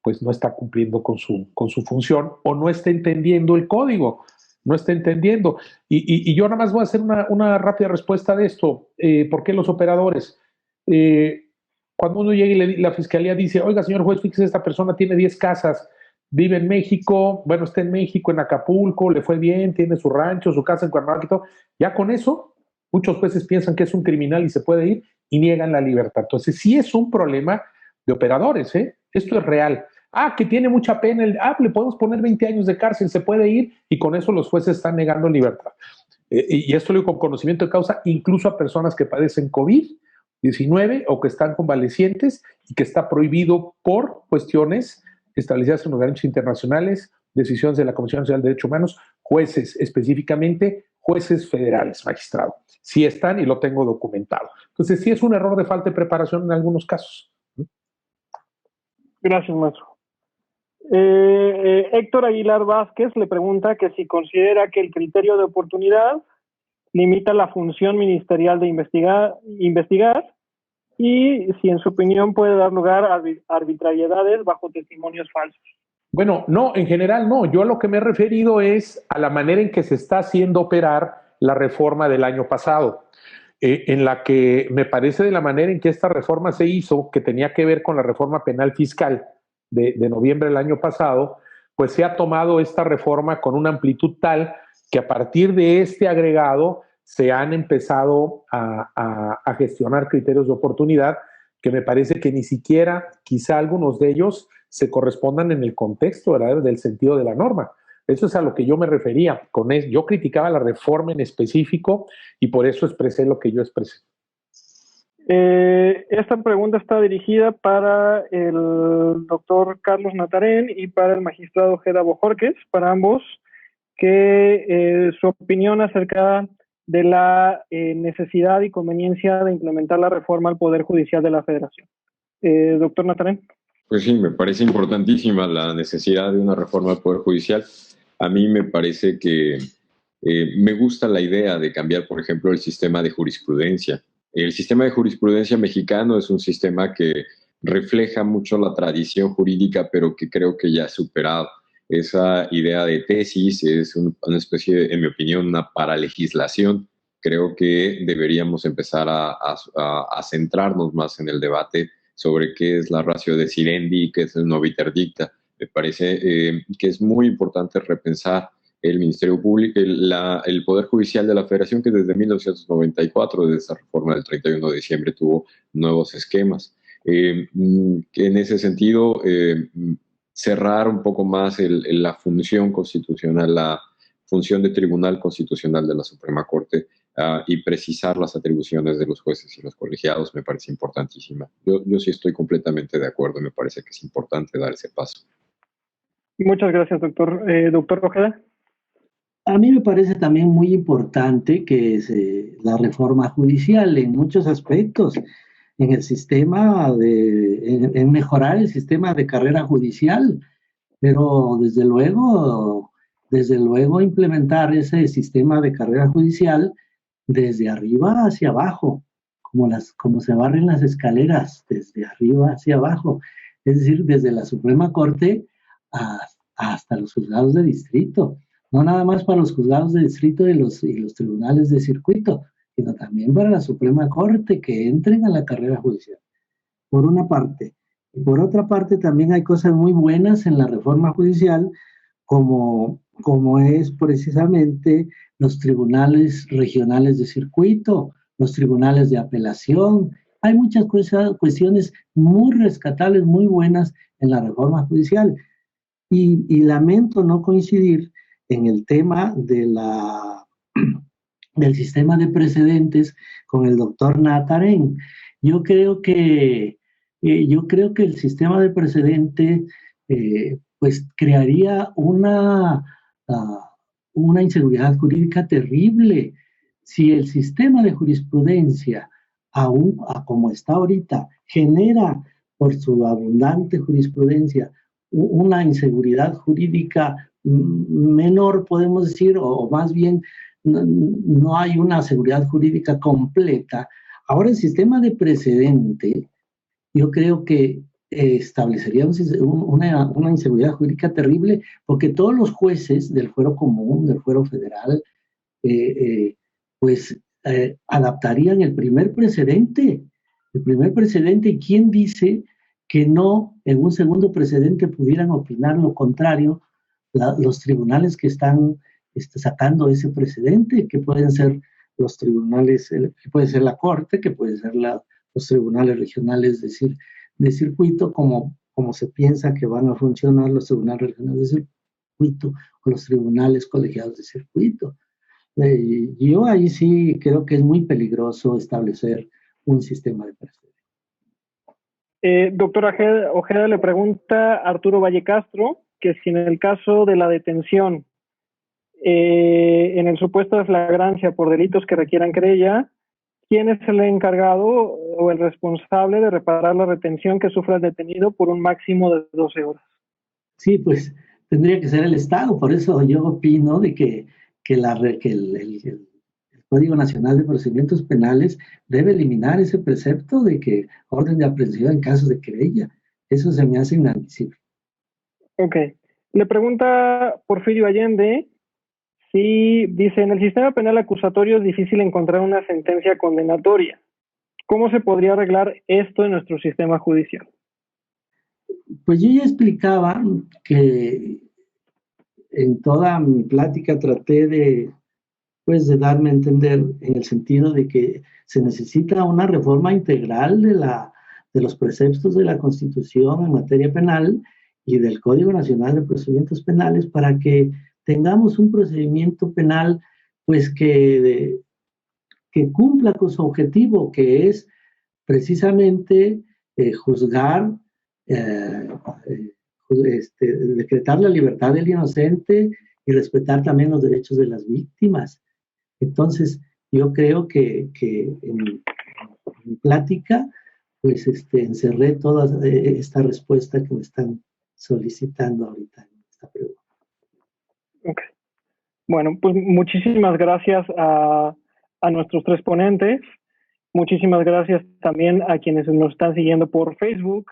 pues no está cumpliendo con su función o no está entendiendo el código. No está entendiendo. Y yo nada más voy a hacer una rápida respuesta de esto. ¿Por qué los operadores? Cuando uno llega y la fiscalía dice, oiga, señor juez, fíjese, esta persona tiene 10 casas, vive en México, bueno, está en México, en Acapulco, le fue bien, tiene su rancho, su casa en Cuernavaca y todo. Ya con eso, muchos jueces piensan que es un criminal y se puede ir y niegan la libertad. Entonces, sí es un problema de operadores, ¿eh? Esto es real. Que tiene mucha pena, le podemos poner 20 años de cárcel, se puede ir, y con eso los jueces están negando libertad. Y esto lo digo con conocimiento de causa, incluso a personas que padecen COVID-19 o que están convalecientes y que está prohibido por cuestiones establecidas en organismos internacionales, decisiones de la Comisión Nacional de Derechos Humanos, jueces, específicamente jueces federales, magistrado. Sí están y lo tengo documentado. Entonces, sí es un error de falta de preparación en algunos casos. Gracias, maestro. Héctor Aguilar Vázquez le pregunta que si considera que el criterio de oportunidad limita la función ministerial de investigar y si en su opinión puede dar lugar a arbitrariedades bajo testimonios falsos. Bueno, no, en general no. Yo a lo que me he referido es a la manera en que se está haciendo operar la reforma del año pasado, en la que me parece de la manera en que esta reforma se hizo, que tenía que ver con la reforma penal fiscal de noviembre del año pasado, pues se ha tomado esta reforma con una amplitud tal que a partir de este agregado se han empezado a gestionar criterios de oportunidad que me parece que ni siquiera quizá algunos de ellos se correspondan en el contexto, ¿verdad?, del sentido de la norma. Eso es a lo que yo me refería. Yo criticaba la reforma en específico y por eso expresé lo que yo expresé. Esta pregunta está dirigida para el doctor Carlos Natarén y para el magistrado Ojeda Bojorquez, para ambos, que su opinión acerca de la necesidad y conveniencia de implementar la reforma al Poder Judicial de la Federación. Doctor Natarén. Pues sí, me parece importantísima la necesidad de una reforma al Poder Judicial. A mí me parece que me gusta la idea de cambiar, por ejemplo, el sistema de jurisprudencia. El sistema de jurisprudencia mexicano es un sistema que refleja mucho la tradición jurídica, pero que creo que ya ha superado. Esa idea de tesis es una especie, en mi opinión, una paralegislación. Creo que deberíamos empezar a centrarnos más en el debate sobre qué es la ratio decidendi, qué es el noviter dicta. Me parece que es muy importante repensar el Ministerio Público, el Poder Judicial de la Federación, que desde 1994, desde esa reforma del 31 de diciembre, tuvo nuevos esquemas. Que en ese sentido, cerrar un poco más la función constitucional, la función de tribunal constitucional de la Suprema Corte, y precisar las atribuciones de los jueces y los colegiados me parece importantísima. Yo sí estoy completamente de acuerdo, me parece que es importante dar ese paso. Muchas gracias, doctor. Doctor Ojeda. A mí me parece también muy importante que la reforma judicial en muchos aspectos, en el sistema en mejorar el sistema de carrera judicial, pero desde luego implementar ese sistema de carrera judicial desde arriba hacia abajo, como se barren las escaleras, desde arriba hacia abajo, es decir, desde la Suprema Corte hasta los juzgados de distrito. No nada más para los juzgados de distrito y los tribunales de circuito, sino también para la Suprema Corte, que entren a la carrera judicial, por una parte. Y por otra parte, también hay cosas muy buenas en la reforma judicial, como es precisamente los tribunales regionales de circuito, los tribunales de apelación. Hay muchas cuestiones muy rescatables, muy buenas en la reforma judicial. Y lamento no coincidir en el tema del sistema de precedentes con el doctor Natarén. Yo creo que el sistema de precedentes pues crearía una inseguridad jurídica terrible. Si el sistema de jurisprudencia, aún como está ahorita, genera por su abundante jurisprudencia una inseguridad jurídica menor, podemos decir, o más bien no hay una seguridad jurídica completa. Ahora el sistema de precedente, yo creo que establecería una inseguridad jurídica terrible, porque todos los jueces del fuero común, del fuero federal, adaptarían el primer precedente. ¿Y quién dice que no en un segundo precedente pudieran opinar lo contrario los tribunales que están sacando ese precedente, que pueden ser los tribunales, que puede ser la Corte, que pueden ser los tribunales regionales de circuito, como se piensa que van a funcionar los tribunales regionales de circuito o los tribunales colegiados de circuito. Yo ahí sí creo que es muy peligroso establecer un sistema de precedentes. Doctor Ojeda, le pregunta a Arturo Valle Castro que si en el caso de la detención, en el supuesto de flagrancia por delitos que requieran querella, ¿quién es el encargado o el responsable de reparar la retención que sufra el detenido por un máximo de 12 horas? Sí, pues tendría que ser el Estado. Por eso yo opino de que el Código Nacional de Procedimientos Penales debe eliminar ese precepto de que orden de aprehensión en casos de querella. Eso se me hace inadmisible. Ok. Le pregunta Porfirio Allende si dice, en el sistema penal acusatorio es difícil encontrar una sentencia condenatoria. ¿Cómo se podría arreglar esto en nuestro sistema judicial? Pues yo ya explicaba que en toda mi plática traté de pues de darme a entender en el sentido de que se necesita una reforma integral de los preceptos de la Constitución en materia penal y del Código Nacional de Procedimientos Penales para que tengamos un procedimiento penal pues que cumpla con su objetivo, que es precisamente juzgar, decretar la libertad del inocente y respetar también los derechos de las víctimas. Entonces, yo creo que en mi plática, pues encerré toda esta respuesta que me están solicitando ahorita en esta pregunta. Okay. Bueno, pues muchísimas gracias a nuestros tres ponentes. Muchísimas gracias también a quienes nos están siguiendo por Facebook.